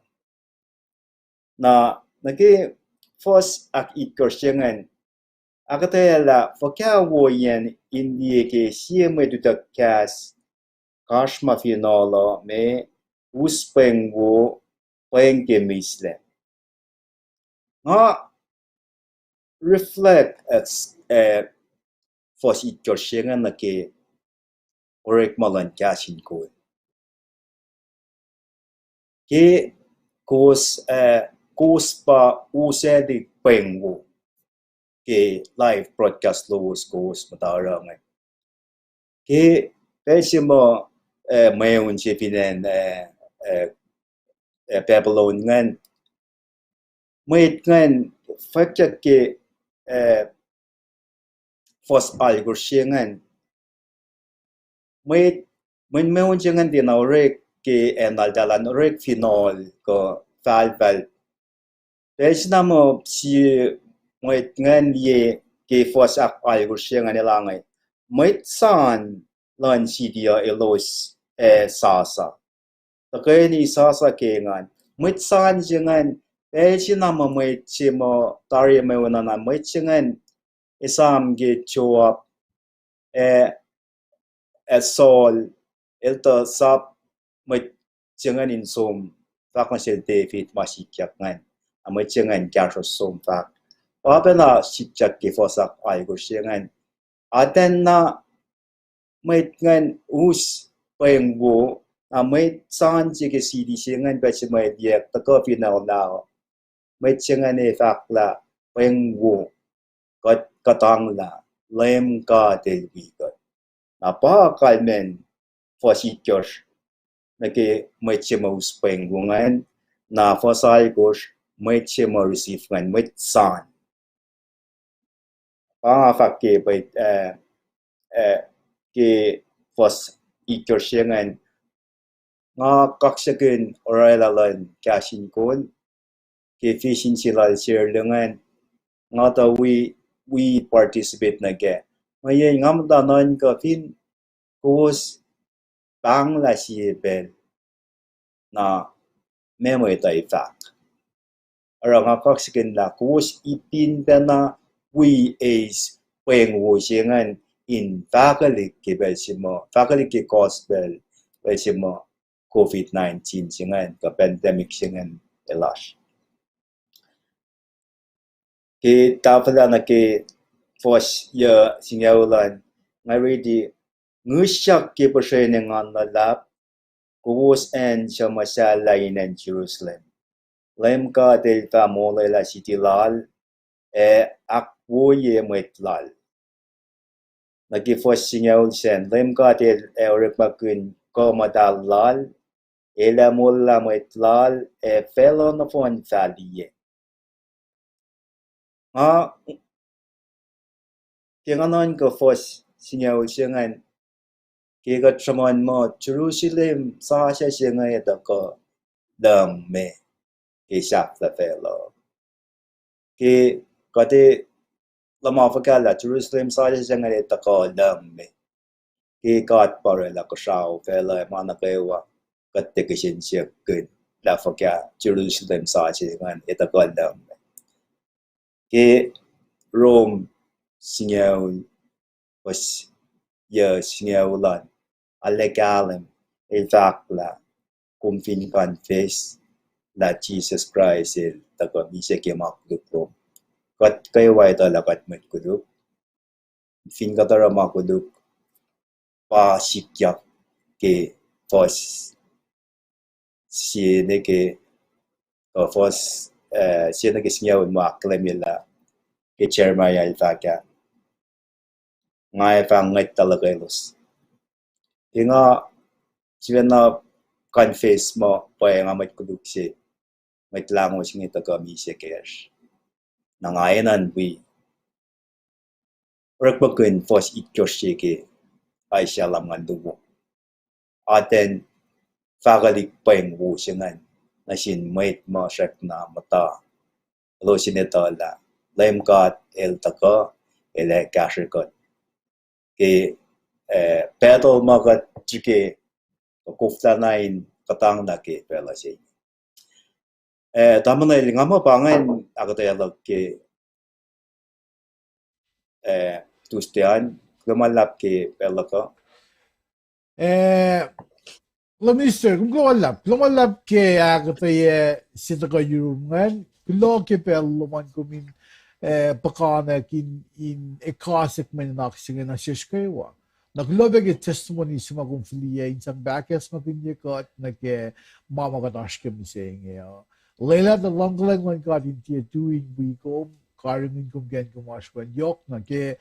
na nagi first ak ikorsiangan akatela fwakwak yan indie ke sieme dutakas kashma finala me Pweng Wo Pweng ke Mislac nga reflect as first ikorsiangan na ke orek malan kasin ko ke kowos pa Oasr di Pweng Wo ke live broadcast lowos kowos matara ngai ke pesimo mayon si pinen Babylon ngan ngan fakta ke first algorsiangan men mayon jangan din orek ke enaldalan orek final ko valval pesnamo si ngan ye ke first ak algorsiangan elangai san lan si dia elos sasa takay ni sasa ke ngan san jangan pesnamo mo tari mo na jangan Esam ge chop sol elta sap jangan insom fak masih David masih ngan jangan kasho som fak Pabena sijak ke fosak algorsiangan aten na ngan Pweng Wo san jike sidi siangan baca diak taka final now jangan fakla Pweng Wo katang la lem ka del wikut pa kalmen fosikos nake mechemos Pweng Wo ngan na fosai gosh mechemo receive ngan san pa fakke ke fos ikorsiangan nga kaksaken orailalan kasin kon ke fishin silal share lengan nga ta we participate na ke ngayon ngam danan ka fin kowos bang la siebel na memoy ta ifak ara nga kaksaken la kowos ipin na we is Pweng Wo siangan in fakalik ke gospel besimo COVID-19 siangan ka pandemic siangan elas ki tafala na ki fos ya singaulan ngari di ngusyak ki posene ngan na lap kowos and shamasala in Jerusalem lem ka del ta Molellah city lal akwoye metlal nagi fos singaul sen lem ka del eurepakun ko madal lal ela molla metlal felon fon faliye nga Tinganon ko fos singaw siyangan kigat saman mo Jerusalem sa siya siyangan ito ko dam me kisak sa fellow ki kati lama fakala Jerusalem sa siya siyangan ito ko dam me ki kat para la ko sao fellow mana kewa kati kisin siya good la fakya Jerusalem sa siya siyangan ito ko dam me ki Rome singaw was ya singaw alegalem evakla kumfin confess la Jesus Christ el taga misenge makuduk kat kayo ay talagat matkuduk fin katara makuduk pa sikyak ke fos siene ke fos siene ke sinyaw mo akkalemye la ke chairman ya ifaka ngay fang ngay talaga los tinga sila na confess mo Pweng nga matkuduk si maitlango singi taga misenge nangayanan we Rakbakun fos ityoshike ay siya lamang dugo. Aten fagalik Pweng Wo singan na sin mait mo siya na mata. Lo sinita la lemkat el taka ele kashikot. Ke petal magat jike kuftanain katang na ke pela siya. Tama na nga mo pangan akatayalog ke Tuesdayan lumalap ke pela ko. Mister, kung lumalap ke akataye sitaka yurungan, kulo ke peluman kumin pakana in ekasik menak singa na shishkewa. Naglobe ke testimony sa magong filia in sa backes mapinyakot na ke mama katashke misenge. Lela the longlang man got into doing wikut karingin kum gen kumashwan yohk na ke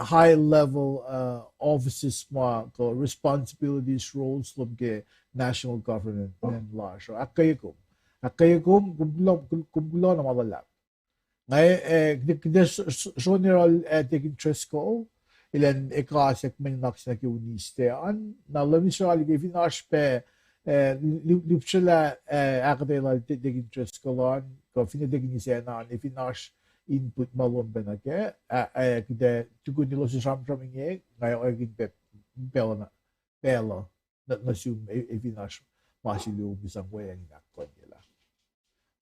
high level offices ma ko responsibilities roles lum ke national government and law so akkayekum kumgulo na malala ngay general taking tresco ilan ekasek menak na ke uniste an na lamisali ke finash pe lupsela akadela taking tresco lan ko finadegin isena an finash input malon benake kide tuku nilo si saming ngayon agin pelo na sum evinash masilu bisang way ang nakon nila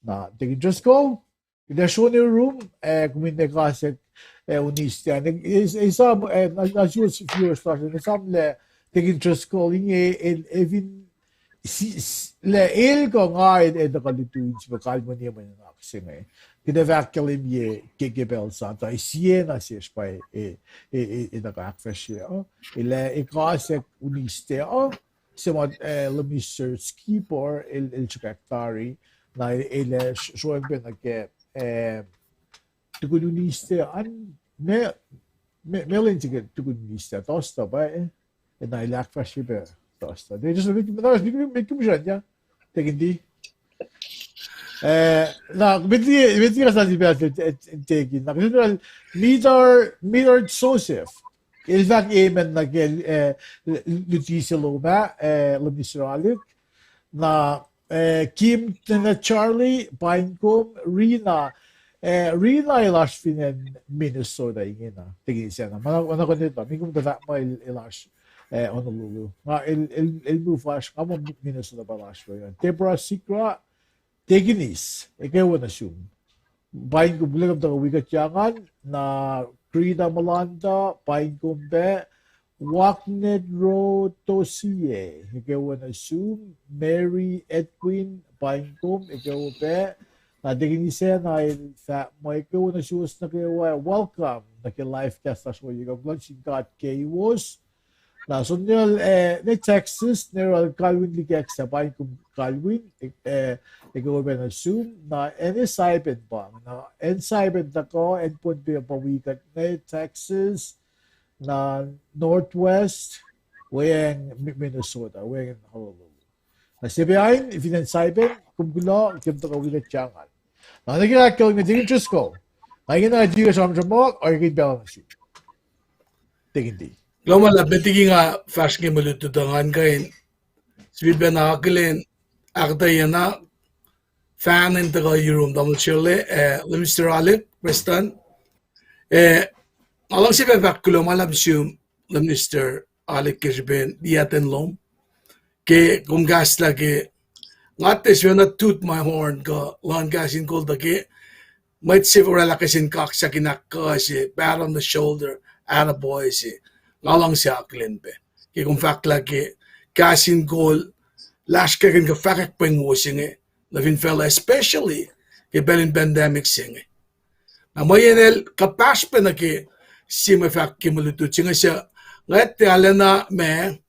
na tingin just go kide show ni room kuminde kasek unistia Esam na shows few stars Esam le tingin just go inge evin le el ko nga da kalituin sa kalmoni man na kasi kida akkalemye kekebel santa isiena siya pa nakakfasya ile ikasek uniste sa mga lamister skipper el chikaktari na ile showen ben nake tukununiste an melin tiget tukununiste tosta ba na ilakfasya ba tosta they just make him ya tegindi na biti ka sa sibel taking na kasi meter Joseph ilvak amen na lutisilo ba lumisralik na Kim na Charlie Paing Rina ilash finen Minnesota ingin na tingin siya na mana ko nito mingum da mo ilash Honolulu na il move flash kamo Minnesota ba lash yun Debra Sikra Teginis, ikaw na siyum. Paing ko bilang ang wikat yangan na Krida Malanda, paing ko be, Wakned Ro Tosie, ikaw na siyum. Mary Edwin, paing ko, ikaw be, Diginisena in that Mwe Read welcome life test so you go launching God kowos. So ne Texas ne Calvin liga sabay kung Calvin ikaw ba na zoom na any cyber bang na en cyber ko en pun pawikat ne Texas na Northwest weng Minnesota weng Honolulu. Na sibiyain if in cyber kung gulo kim to kawikat jangan. Na nagkakaw ng Diyos ko. Ngayon na Diyos ang mo, o yung balance sheet. Tingin. Lomala betigi nga fashion mulututangan kain. Sweet na aklen akta yana fan in the room double chile Mr. Alip Western along si Sifac lomala bisum Mr. Alip Kishben diaten lom ke kung gas lagi ngates when I toot my horn go long gas in gold again might see for like in cock sakin kasi pat on the shoulder at a boy si ngalang si aklen be ke kung fact lagi gas in gold last ka kin ka fwakwak Pweng Wo singe na fella especially ke belin pandemic singe na mayenel kapas pe na ke Sifac kimulutu singe siya ngat alena me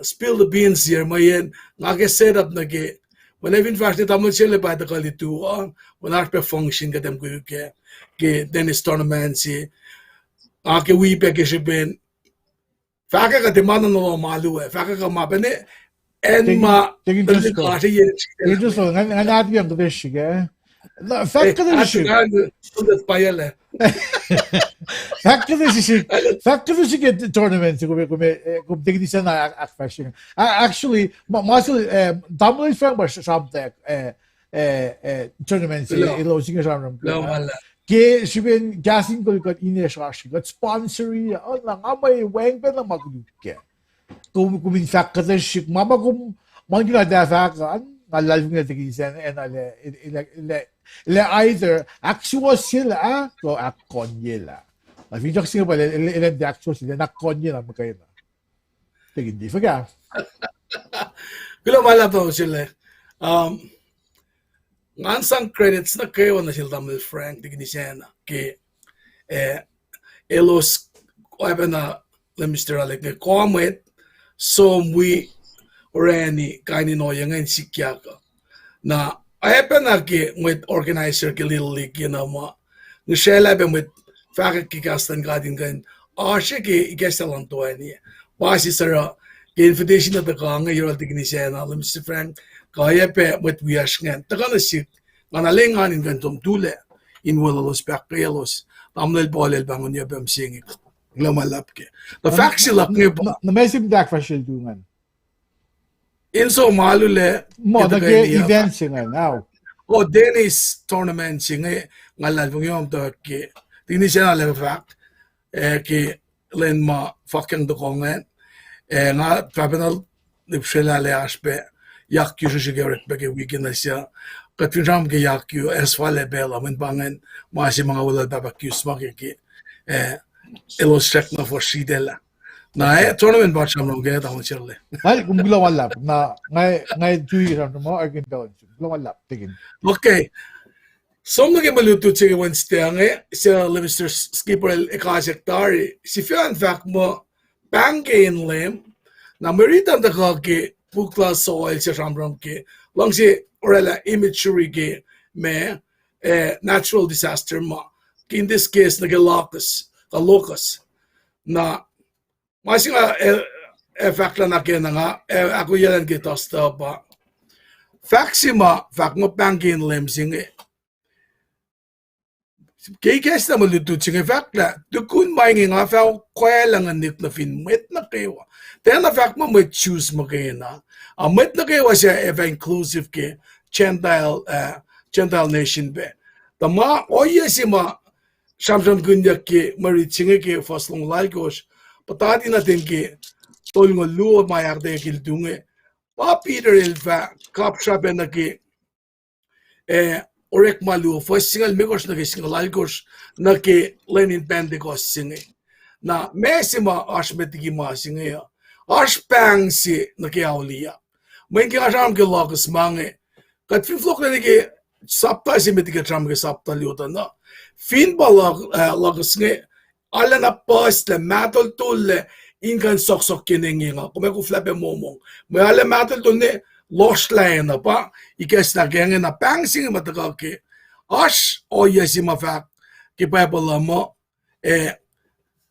spill the beans here mayen ngake set up na ke whenever in fact tamul chile pa the kalitu when our function ka dem ke tennis tournament si ake we pe ke shiben faka ka demanda no malu faka ka mabene en ma tingin just so nganat yung dish ge na faka dish payale faka dish get tournament kung tingin siya na fashion actually muscle tamul fan ba something tournament ilo singa samram ke shiben gasing ko kat ine shashi got sponsory lang amay weng pa na magluke kung faka dish mama kung mangina da faka ngalal nga tigisen and le either actual sila ko akkalemye la I think singa ba ilan the actual sila nakkalemye na magkaya na tigin di faga kilo mala to sila ngansang credits na kayo na sila tamil Frank tignisena ke elos oiba na Mr. Alec ke comment so Mwe Read kaini no yang sikya ka na aypa na ke with organizer ke little league na ma ni shela be with faka ki kastan gadin gan ashe ke igasalan to ani wasi sara ke invitation na ka nga yoro tignisena Mr. Frank kaya pe with wiasngan takana si nganalengan in gantum tule in walalos pakkelos tamnel bolel bangon ya bam singi glamalap ke the fact sila ke na mesim dak fashion dungan inso malule mo nag event singa now o Dennis tournament singa ngalal yung to ke tinisya na fact ke len ma fucking do kongen nga travel lipshela le aspe yak yu shigeret be ke weekend asya katfinjam ke yak yu eswale bela men bangen masi mga wala babakyu smak ke illustrate na for sidela na tournament ba siya mong gaya tawon siya le ay kung gulaw lap na ngay tuwi ram mo agin down gulaw lap tigin okay som naging malutut siya Wednesday siya Mr. Skipper ekasektari si Fian fact mo Paing lem na merita da ke pukla soil siya ramram ke lang si orela immature ke me natural disaster mo in this case nagalocus kalocus na masing fact na ke na nga ako yan kita sta ba fact si ma fact mo Paing lem singe kay guys na malutut singe fact na dukun maingin nga fact kwaya lang ang na finwet na kayo then the fact mo may choose mo kayo na met na kayo siya inclusive ke Gentile nation be the ma oye si ma samson gunyak ke marit singe ke faslong lalgos patati natin ke tol ngo luo mayak de kildunge pa Peter elfa kapsha be na ke orek malu first single megos na ke single lalgos na ke Lenin Pentecost singe na mesima ashmetigi ma singe ya Pang si nakiaulia. Main kaya siya ang kilokos mange. Kat flok na niki sapta si metiga tram ke sapta liuta na fin ba lagas nge ala na pas le matol tul le ingan sok kinengi nga kume ku flape momong me ala matol tul ne lost line na pa ikes na genge na pang sing mataga ke ash o yesi ma fak ke pa mo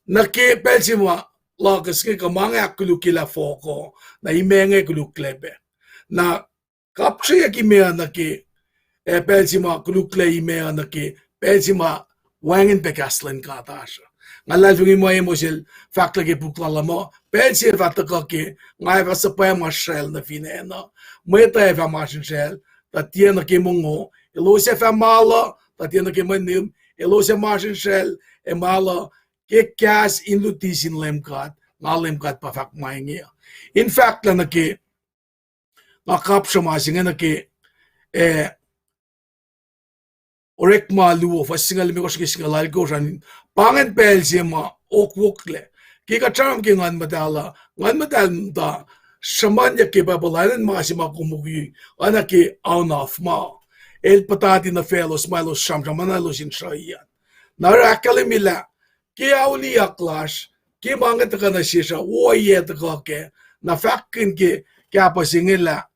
na ke pelsima lagas nge kamanga kulukila foko na imenge kuluklebe na kapche ki me na ke pelsima kulukle ime na ke pelsima wangin pe kaslen ka tasha ngalal fungi mo emosil fakla ke pukla mo pelsi fataka ke ngai va sa pa ma shell na fine na mo ta va ma shell ta tiena ke mongo elo se fa mala ta tiena ke manim elo se ma shell e mala ke kas in lutisin lemkat ngalemkat pa fak mainge in fact la na ke makap shoma singa na ke orek ma luo fa singal mi ko singal al go ran pangen pel sema okwokle ki ka tram ki ngan madal da shaman ya ke babalan ma sima kumugi ana ke on off ma el patati na felos malos shamana los in shaya na akkalemye la ke auli aklash ke mangat ka na shisha o ye ta ke na fakin ke kya pasingela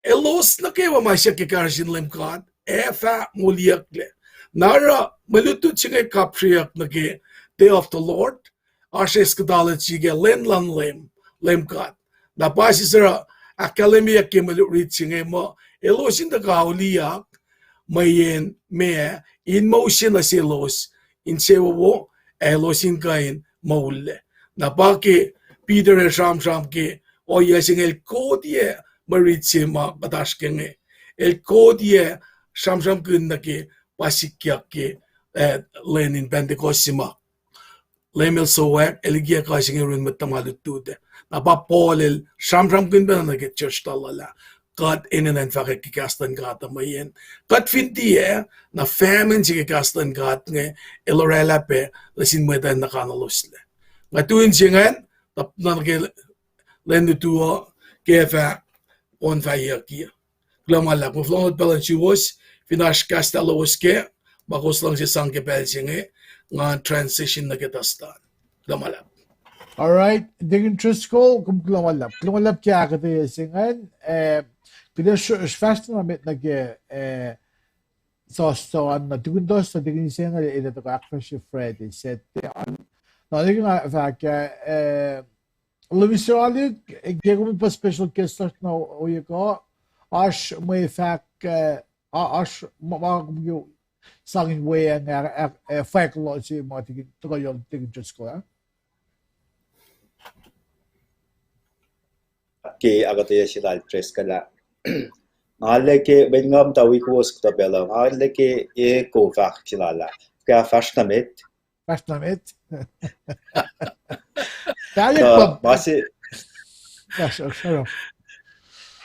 elos na ke wa ma ke karshin lemkan efa moullac le nara malutut singe kapriak na ke day of the Lord ashes kadalat sige lan lemkat na pasisra akkalemye ke Mwe Read singe mo elosin da kauliak mayen me in motion na selos in sewo elosin kain moulle na pake Peter sham ke o yesing el kodie Mwe Read sima batash kenge el kodie sham kun na ke pasikyak ke lenin pendekosima lemel sowak eligia kasing run matamalutute na pa polel sham kun na ke church talala God in and fakek ke kastan gata mayen kat fintie na famine sige kastan gat nge elorela pe lesin medan na kanalosle ngatuin singen tap na ke lendu tuo ke fa on fire kia Glomala, mo flongot balance was finash castelloske, bakos lang si sangke pelsinge, nga transition na kitastan. Glomala. All right, digin trusko kum klumalap kya kate yesingan pila fast na met nage so an tugun dos sa digin senga ila to akfresh Friday set on na digin fak Lumisali gegum pa special guest na oyeko ash Mwe fak ash magyo sangin way ang fak lo si mo tigin to yon tigin trusko ke agate silal tres kala ngale ke bengam ta wikut ta bela ngale ke e ko vak silala ka fashnamet base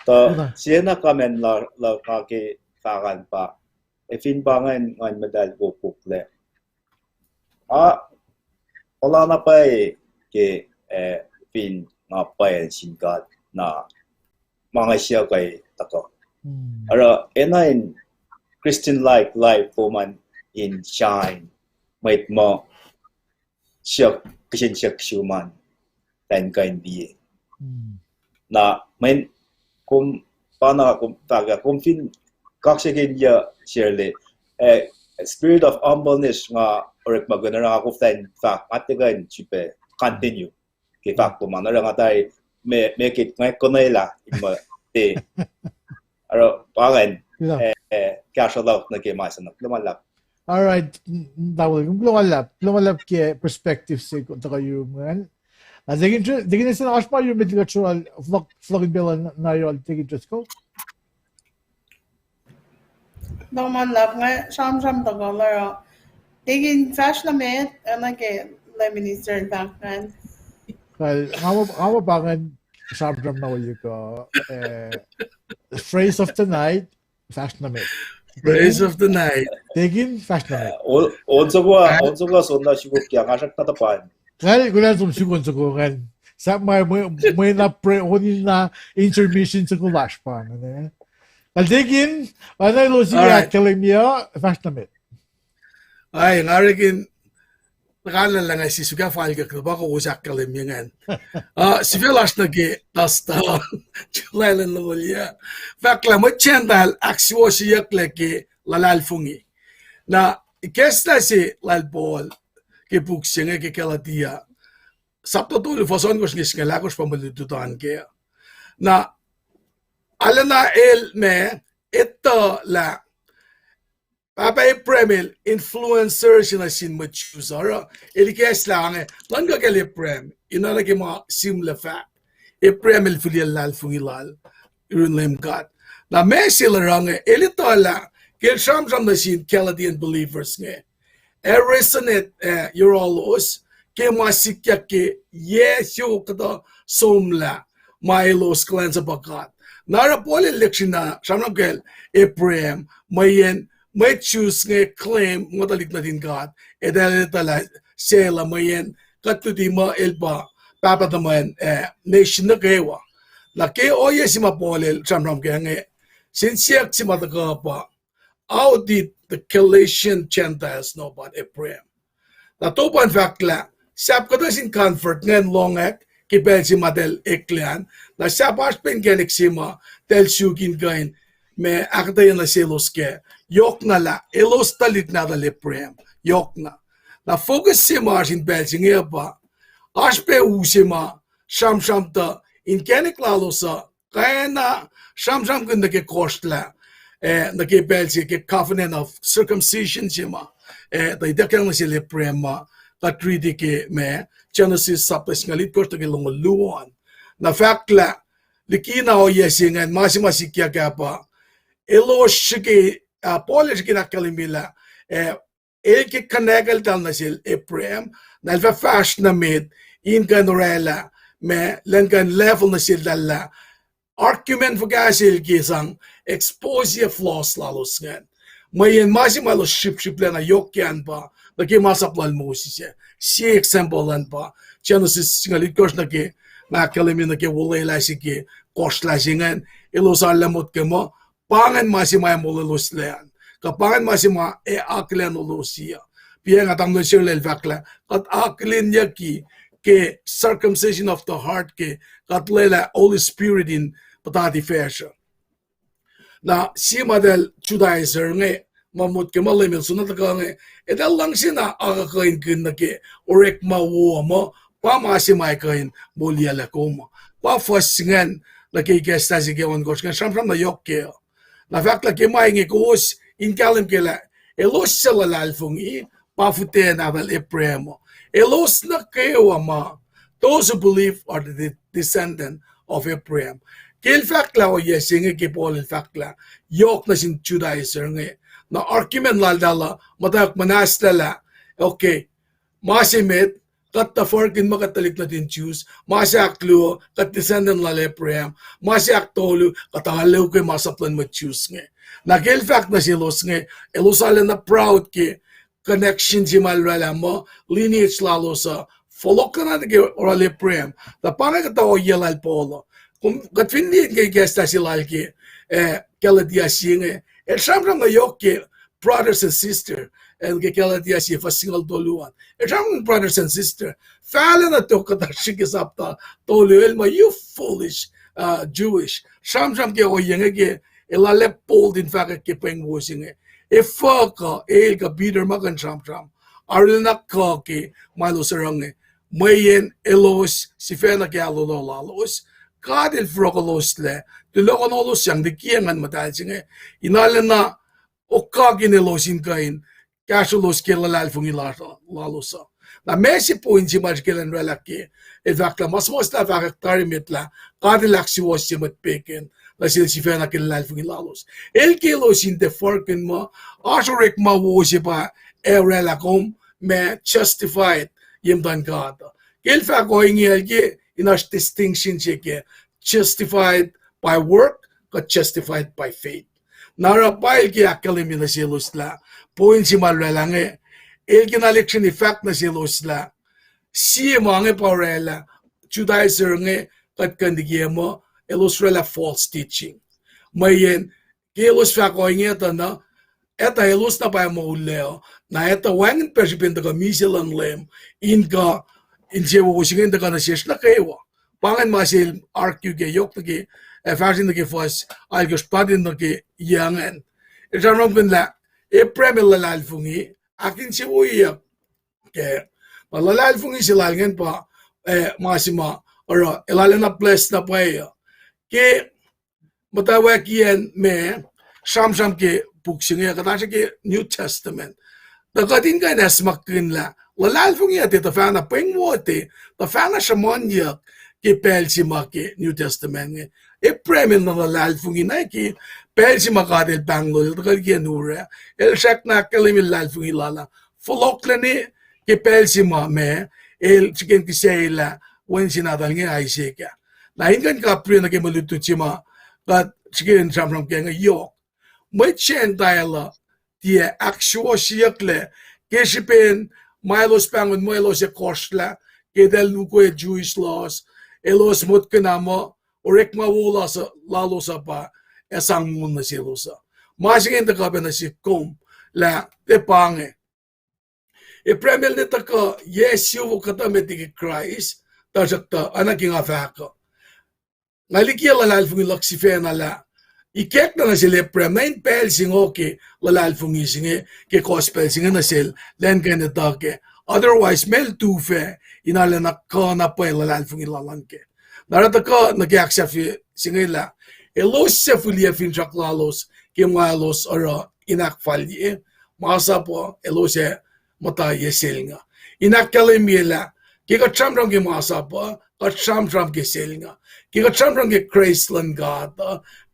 ta siena kamen la ka ke fagan pa e fin bangan ngan medal bukuk le ola na pa ke fin nga pa singat na mga siya kay tako ara enain Christian like life woman in shine might mo siya kishin siya human tan kain biye na main kum pana kum taga kum fin kaksigin ya shirley spirit of humbleness nga orek magana ako tan fa atigan chipe continue ke fa ko manara nga tay make it ngai konela imma te aro pangan kashalok na ke masan lumalap. All right, dawal kung lumalap ke perspective se ko ta kayo man digin sa aspa yung medical vlog bill na yo digin just go lumalap nga sham ta galara digin fashion na met anake minister background how bangan sabram na wayo ko phrase of the night fashionable Praise of the night. Digin fashionable onsoga sonna shiguk kya ngasak tatapan Kali gulan sum sigon sa kukan sa may na pre oni na intermission sa kulash pa Kaldigin, ano lusi Alright. akkalemye, fashionable. Ay, ngarikin, nakala lang ay si suga file ka ba ko usak akkalemye ngan. Si Velas na ki tasta July lan lawalya. Fakla mo chendal akswo si yakle ki lalal fungi. Na ikesta si lalbol ki buksenge ki kalatia. Sapto tulo fason ko ngis ngalakos pamalututan ke. Na alana el me ito la Papa Premil influencer sina sin machusara elikas lang langa kali prem inala ke ma simla fa Premil filial lal fungilal irunlem God na mesil rang elito la kel sham na sin Canadian believers nge resonet you're all us ke masikya ke yesu kada somla mailos cleanse ba God nara pole election na shamram kel Prem mayen may choose nga claim mo talit na din God edal tala sela mayen katudi mo elba papa naman nation Nukewa na ke oye si mapolel chamram kaya nga sinsiyak si mataka pa how did the Galatian Gentiles know about Ephraim na topan fakla sap ko sin comfort ngan longek kipel si madel eklian na sap aspen genik sima tel sugin gain me akdayan na silos ke yohk na la elos talit na dal Ephraim yohk na focus si Martin Belching ba aspe usima sham ta in kenik lalo sa kaya na sham kun ke kostla na ke Belching ke covenant of circumcision sima da idakang na si Ephraim ma katridi ke me Genesis sapes ngalit ko ke lunguluan na fakla likina o yesingan masimasikya ka pa elos shike Polish akkalemye elke kanegal dal nasil Ephraim nalva fash na mid in ganorela me lengan level nasil dalla argument for gasil gisang expose your flaws lalos ngan mayen masimalo ship na yohk yan pa nagi masaplal Moses si example lan pa Genesis ngalit kos nagi na akkalemye nagi wulela sige kosla singan elos alamot ke mo pangan masimaya molelus lean kapangan masima aklen ulusia piang atang no shirlel vakla kat akkalemye ki ke circumcision of the heart ke kat lela Holy Spirit in patati fashion na si madel Judaizer nge mamut ke malemil sunat ka nge edal lang sina akakain kin na ke orek mawo mo pa masimay kain Molellah koma pa fasingan na ke gesta si ke on gosh kan sham na yohk ke na fakla ke mainge kowos in kalem kela elos salalal fungi pafute na dal Ephraim elos Nukewa ma those who believe are the descendant of Ephraim kel fakla o yesinge ke pol fakla yohk na sin Judaizer nge na argument lal dala matak manastala okay masimit kat the forkin makatalik na din Jews masaklo kat descendant lal Ephraim masaktolo katalaw ko masaplan mo Jews nge nagel fact na silos nge elusala na proud ke connection si malwala mo lineage lalo sa follow ka na nage oral Ephraim na pangakataw yelal polo kung katfindi kay gesta silal ke kaladia singe samram na yohk ke brothers and sisters and kaladia si fa single doluan samram brothers and sisters fala na to katashikisapta toluel ma you foolish Jewish samram ke oyenge ke elale pold in fact ke Pweng Wo singe ka ka bider makan samram aril na ka ke malo sarange mayen elos si fena ke alolo lalos kadil frokolos le tulokonolos yang dikiangan matal singe inalan na okagin elosin kain kasulos ke lalal fungi lalosa na mesi point si majkelan relaki evakla mas na vakak tarimitla kadilak si was si matpeken la si fena ke lalal fungi lalos el kelosin te forken mo asorek ma wo si pa relakom me justified yimdan God kel fa going elge inash distinction cheke justified by work got justified by faith nara pail ki akkalemye na silos la point si malwalange el kinalection effect na silos la si mange parela Judaizer nge kat kandigye mo elusrela false teaching mayen Kilos fwakwak ito na eta ilus na pa moullac na eta wangin persipin daga misilan lem inga inje wusingin daga na shesh na kewa pangan masil argue ke yohk ke fashion ke fos algo spadin ke yangan itanom binla premil lalfungi akin si uya ke malalfungi silalgen pa masima ora ilalena place na pa ke matawakian me sham ke buksinge kadashe ke New Testament da kadin ka nasmakin la lalfungi ate ta fana Pweng Wo te ta fana shamonya ke pelsima ke New Testament premil na lalfungi na ke pelsima ka del banglo da ke nura el shak na akkalemye lalfungi lala foloklani ke pelsima me el chicken ki seila wen sinadal nge aiseka na ingan ka pri na ke malutlut sima kat chicken samram ke yohk Mwe chen diala tie actual siakle keshipen milos pangun milos e koshla kedel nuke Jewish laws elos mutkenamo orekma wolas lalosa pa esam mun na silosa masing enta ka na si kom la te pange e premil ne taka yesu kata metiki Christ tajakta anaking afaka ngalikia lalfungi laksifena la ikek na sila prem na impel singo ke lalfungi singe ke gospel singe na sil len kene take otherwise mel tufe inala na ka na pa lalfungi lalanke narata ka nagyaksafi singe la elos se fulia fin chaklalos ke malos ora inakfalye masa po elos e mata yeselnga inakkalemye la ke ka chamram ke masa po ka chamram ke selnga ke ka chamram ke Christland God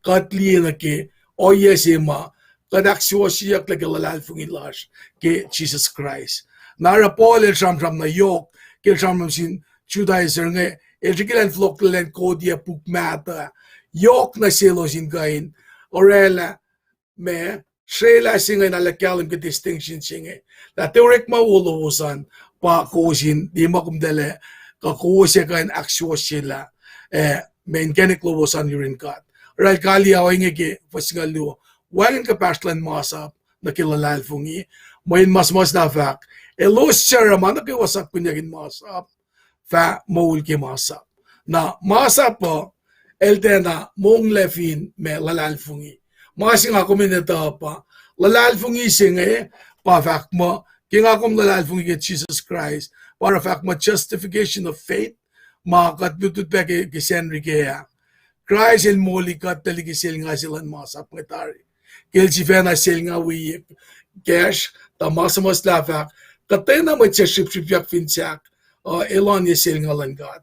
katliena ke oyesema kadakswosiak la ke lalfungi lash ke Jesus Christ nara Paul el chamram na yohk ke chamram sin Judaism nge el floklen kodia pukmata yohk na selos in gain orela me Shela singa na lakalim ke distinction singa la teorek mawulusan pa kosin di makumdele ka kowos kan akswosila main keniklowosan Yurin God right kali awinge ke fasingalu wangin ka pastlan masap na kilalalfungi main mas na fak elos chara man ke wasak kunyagin masap fa moul ke masap na masap po eltena mong lefin me lalalfungi masing ako mineta pa lalalfungi singe pa fak mo kinga kom lalalfungi ke Jesus Christ para fak mo justification of faith makat lutlut pa ke Sanri ke Christ el moli kat taligi sel nga silan masap ngetari kel sifena sel nga wi cash ta masamos lafak katena mo ship yak finchak elon ye sel nga lan God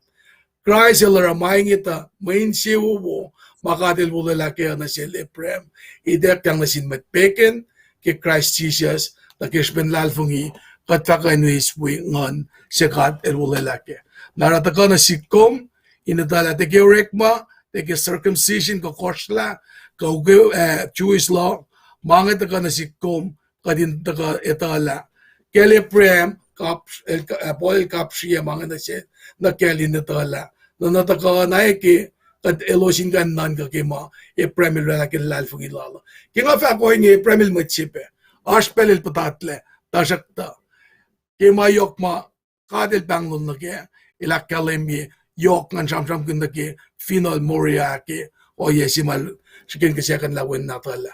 Christ el ramaing ita main siwo wo makadil wala ke na sel eprem idek kang nasin matpeken ke Christ Jesus na kishben lalfungi kat fakanwis wi ngon sekat el wala ke narataka na sikom inadala te ke rekma the circumcision ko koshla ko Jewish law mga taga na sikom kadin taga etala kele prem kap Paul kapsiya mga na siya na kele netala na nataka na ke kad elosin kan nan ka kema premil la ke lalfungi lala kinga fa ko ni premil machipe aspelel patatle tasakta kema yokma kadel banglon na ke akkalemye yohk ngan sam kinda ke final moria ke o yesimal chicken ke second la wen natala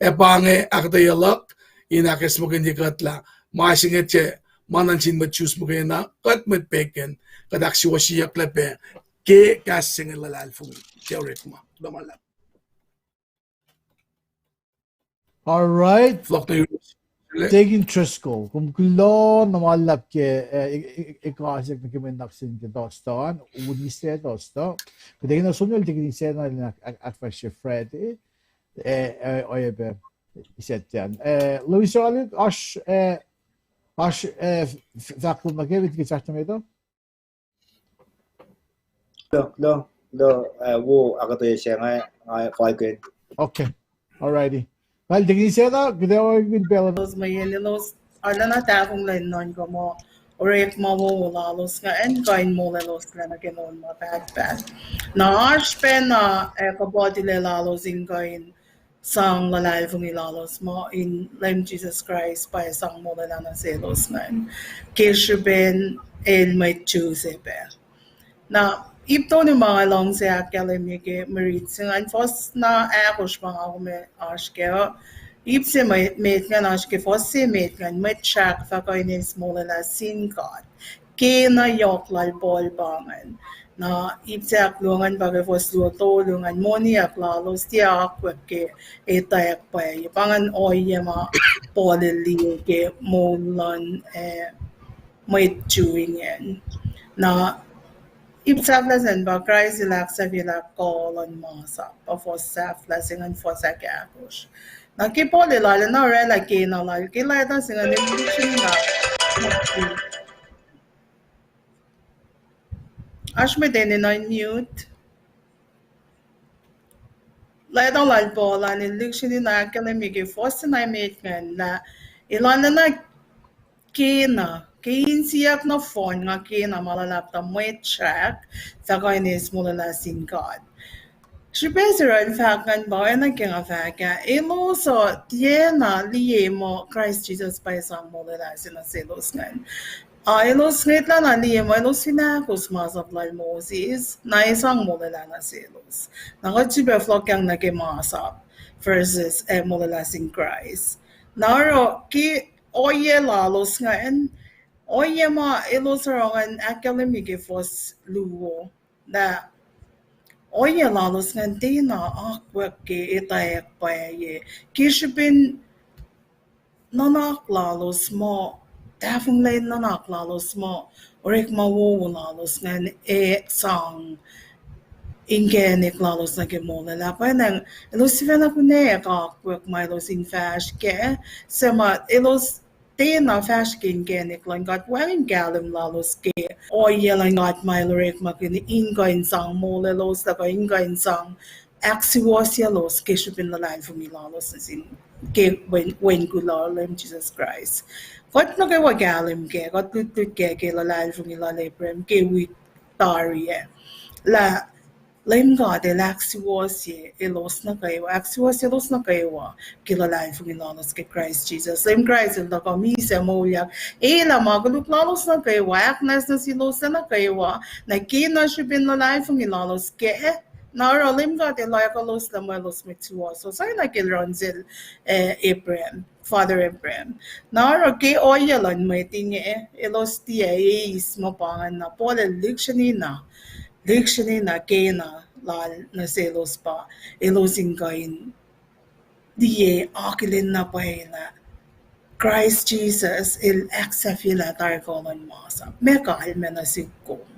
e pange akdayalak inakes mo kendi katla masinge che manan sin machus mo kena kat met peken kadaksi wasiya klepe ke kasing lalalfu teoret mo damala All right. flok to Taking Trisco. Kung kulo na malap ke ikasik na kimen naksin ke dostan, uniste dosto. Kung na sunol tigin sena na atfashe Fred oyebe iset yan. Louis Solid ash fakul makevit ki çaştımıydı. wo akatoy siya nga fwakwak Okay. Alrighty. Well, tigin sena gidewa gid bela. Los mayenilos alana takong len non como orek mawawala los nga en kain molelos nga na kenon ma bad. Na arch pen na kabody le lalos in kain sang lalay fungilalos mo in Lem Jesus Christ by sang Molellah Nusin Nukewa Kishuben el may Tuesday. Na ito ni mga long sa akkalemye ke Mwe Read fos na akos mga kume aske ipse met nga aske fos se met nga met chak fa ko inis Molellah Nusin God ke na yohk lal bol bangan na ipse aklungan bagay fos luotolungan moni aklalos ti akwak ke etayak pa pangan oye ma polili ke molan may chewing na Ipsaflasen ba Christ ilak sa vilak kolon masa pa fos saflasing an fos akakush. Na kipoli lala na rela kina lala kila ito singa niliction na Ashme deni na mute. Laitang lalpo la niliction na akkalemye ke fos na imetkan na ilana na kina siyak na phone nga kina malalapta Mwe track sa kainis Molellah Nusin God. Sripac fakan ba na kinga faka ilo so tiena liye mo Christ Jesus by sang Molellah Nusin Nukewa ilos ngit na liye mo ilos finakos masablay Moses na isang Molellah Nusin Nukewa nakatibe flock yang nakimasap versus Molellah Nusin Christ. Naro ki oye lalos ngayon oye ma ilusorongan akkalemye ke fos luwo na oye lalos ngan tina akwak ke itayak paye kishipin nunak lalos mo tafung lay nunak lalos mo orek mawo lalos ngan sang inge lalos na ke Molellah pa nang ilos sivena kune akwak ma ilos in fash ke sema ilos Tena fashkin genik lang got wearing galim lalos ke oye lang got mylorek makin inge in sang molelos laka inge in sang axiosya los ke shupin lalay fumilalos sin ke when gulalem Jesus Christ. Got na ke wa galim ke got lutlut ke lalay fumilalay prem ke witari la Lem God el axiosye elos na kayo axiosye los na kayo kilalay fungilalos ke Christ Jesus Lem Christ el dako misa moullac ela maguluklalos na kayo aknas na silos na kayo na kina shibin lalay fungilalos ke naro Lem God el ayakalos na malos mitsuoso so na kilronzel Abraham Father Abraham naro ke oyalan may tinge elos tiya is mapangan na pole Dictionary na kena lal na selos pa elosin kain diye akilin na na Christ Jesus il exafila tarkolon masa meka alme na sikkom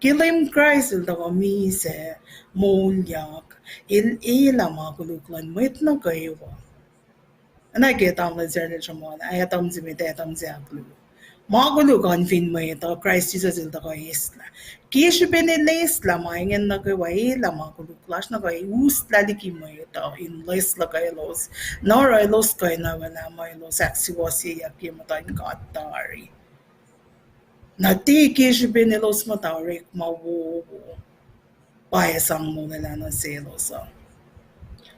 kilim Christ il dago mise moullac il ila makuluklan met na kayo ana ketam la zerne chamona ayatam zimite ayatam zaklu Magulugan fin mo ito, Christ Jesus il dako isla. Kishu pinila isla, maingin na kayo ila, maguluklas na kayo, usla liki mo ito, in isla kayo los. Nora los kayo na wala mo los, aksiwasi yaki mo tayo katari. Nati kishu pinilos mo tayo, rik mawowo. Payasang Molellah Nusin Nukewa.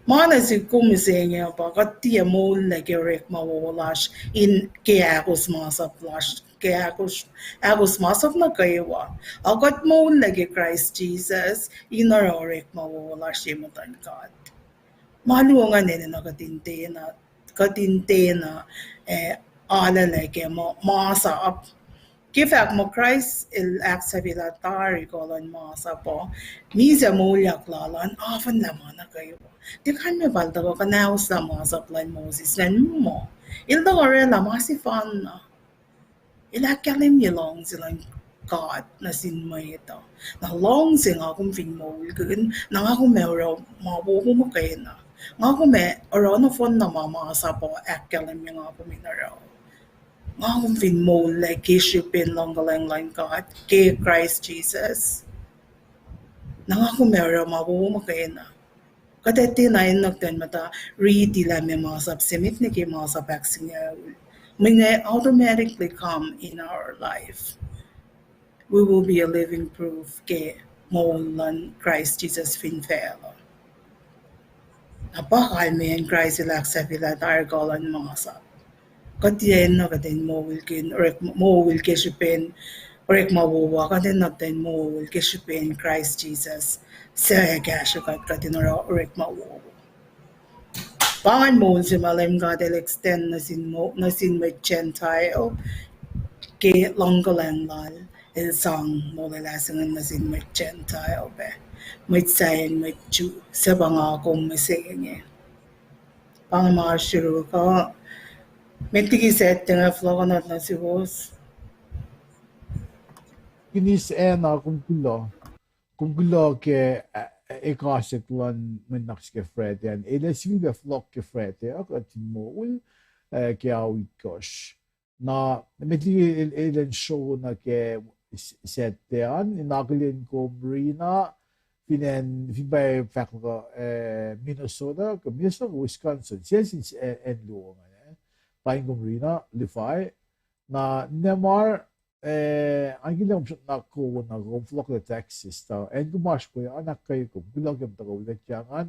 Mana si misenge pa katia moullac rek mawolash in keagos masap lash keagos masap na kayawa agat moullac Christ Jesus inarorek mawolash yemutan God maluangan nene na katintena alaleke mo masap Sifac mo Christ il aksabila tari kolon masa po misa moullac lalan often laman na kayo Di kan me balda ko kanaos la masa plan Moses ngan mo il da ore la masifan na il akkalemye long silang God na sinmay ito na long sing akong fin mo gagin nang ako meron mabuko mo kayo na nga ako me oro na fon na mamasa po akkalemye nga ako minaraw nga akong fin mo like ishipin long galang God kay Christ Jesus nang ako meron mabuko mo kayo na Kadete na inagtan mata read la me masap simit ni ke masap aksinya may automatically come in our life. We will be a living proof ke Molellah Christ Jesus finfelo. Apakkalme en Christ ilak sa pila targalan mga sa. Katien na katin mo wilkin or mo wilkin sipen or mawuwa katin natin mo wilkin sipen Christ Jesus. Sa gasyo katin or mawuwa. Pangan mo si malim kadel extend na sin with Gentile ke longgalan lal Esam Molellah Nusin Nukewa Gentile be mit sayang mit Jew sa pangakong misenge. Pangamashiro ka Metigiset nga flogonot na si host. Kinis ena kung gulo ke ekaset lan menax ke frete an eles vive flock ke frete ak timol ke awit kosh na metli elen show na ke setean inaglin ko brina finbay fakko Minnesota ko Wisconsin since en luong Paing brina lifai na nemar ang gilang na ko na flock the Texas ta en gumash ko anak kayo ko gulang yung tago ulit yangan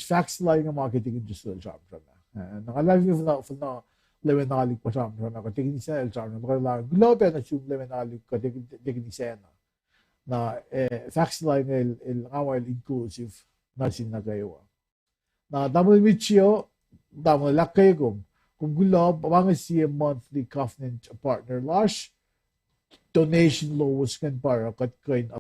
facts lang ang marketing industry job na nakalive yung na lewenalik pa siya na katingin siya el job na lang gulang pa na yung lewenalik ko tingin siya na facts lang el awal inclusive na sinagawa na damo michio damo lakay ko kung gulo, bawang siya monthly covenant partner lash, donation laws kan para kat kain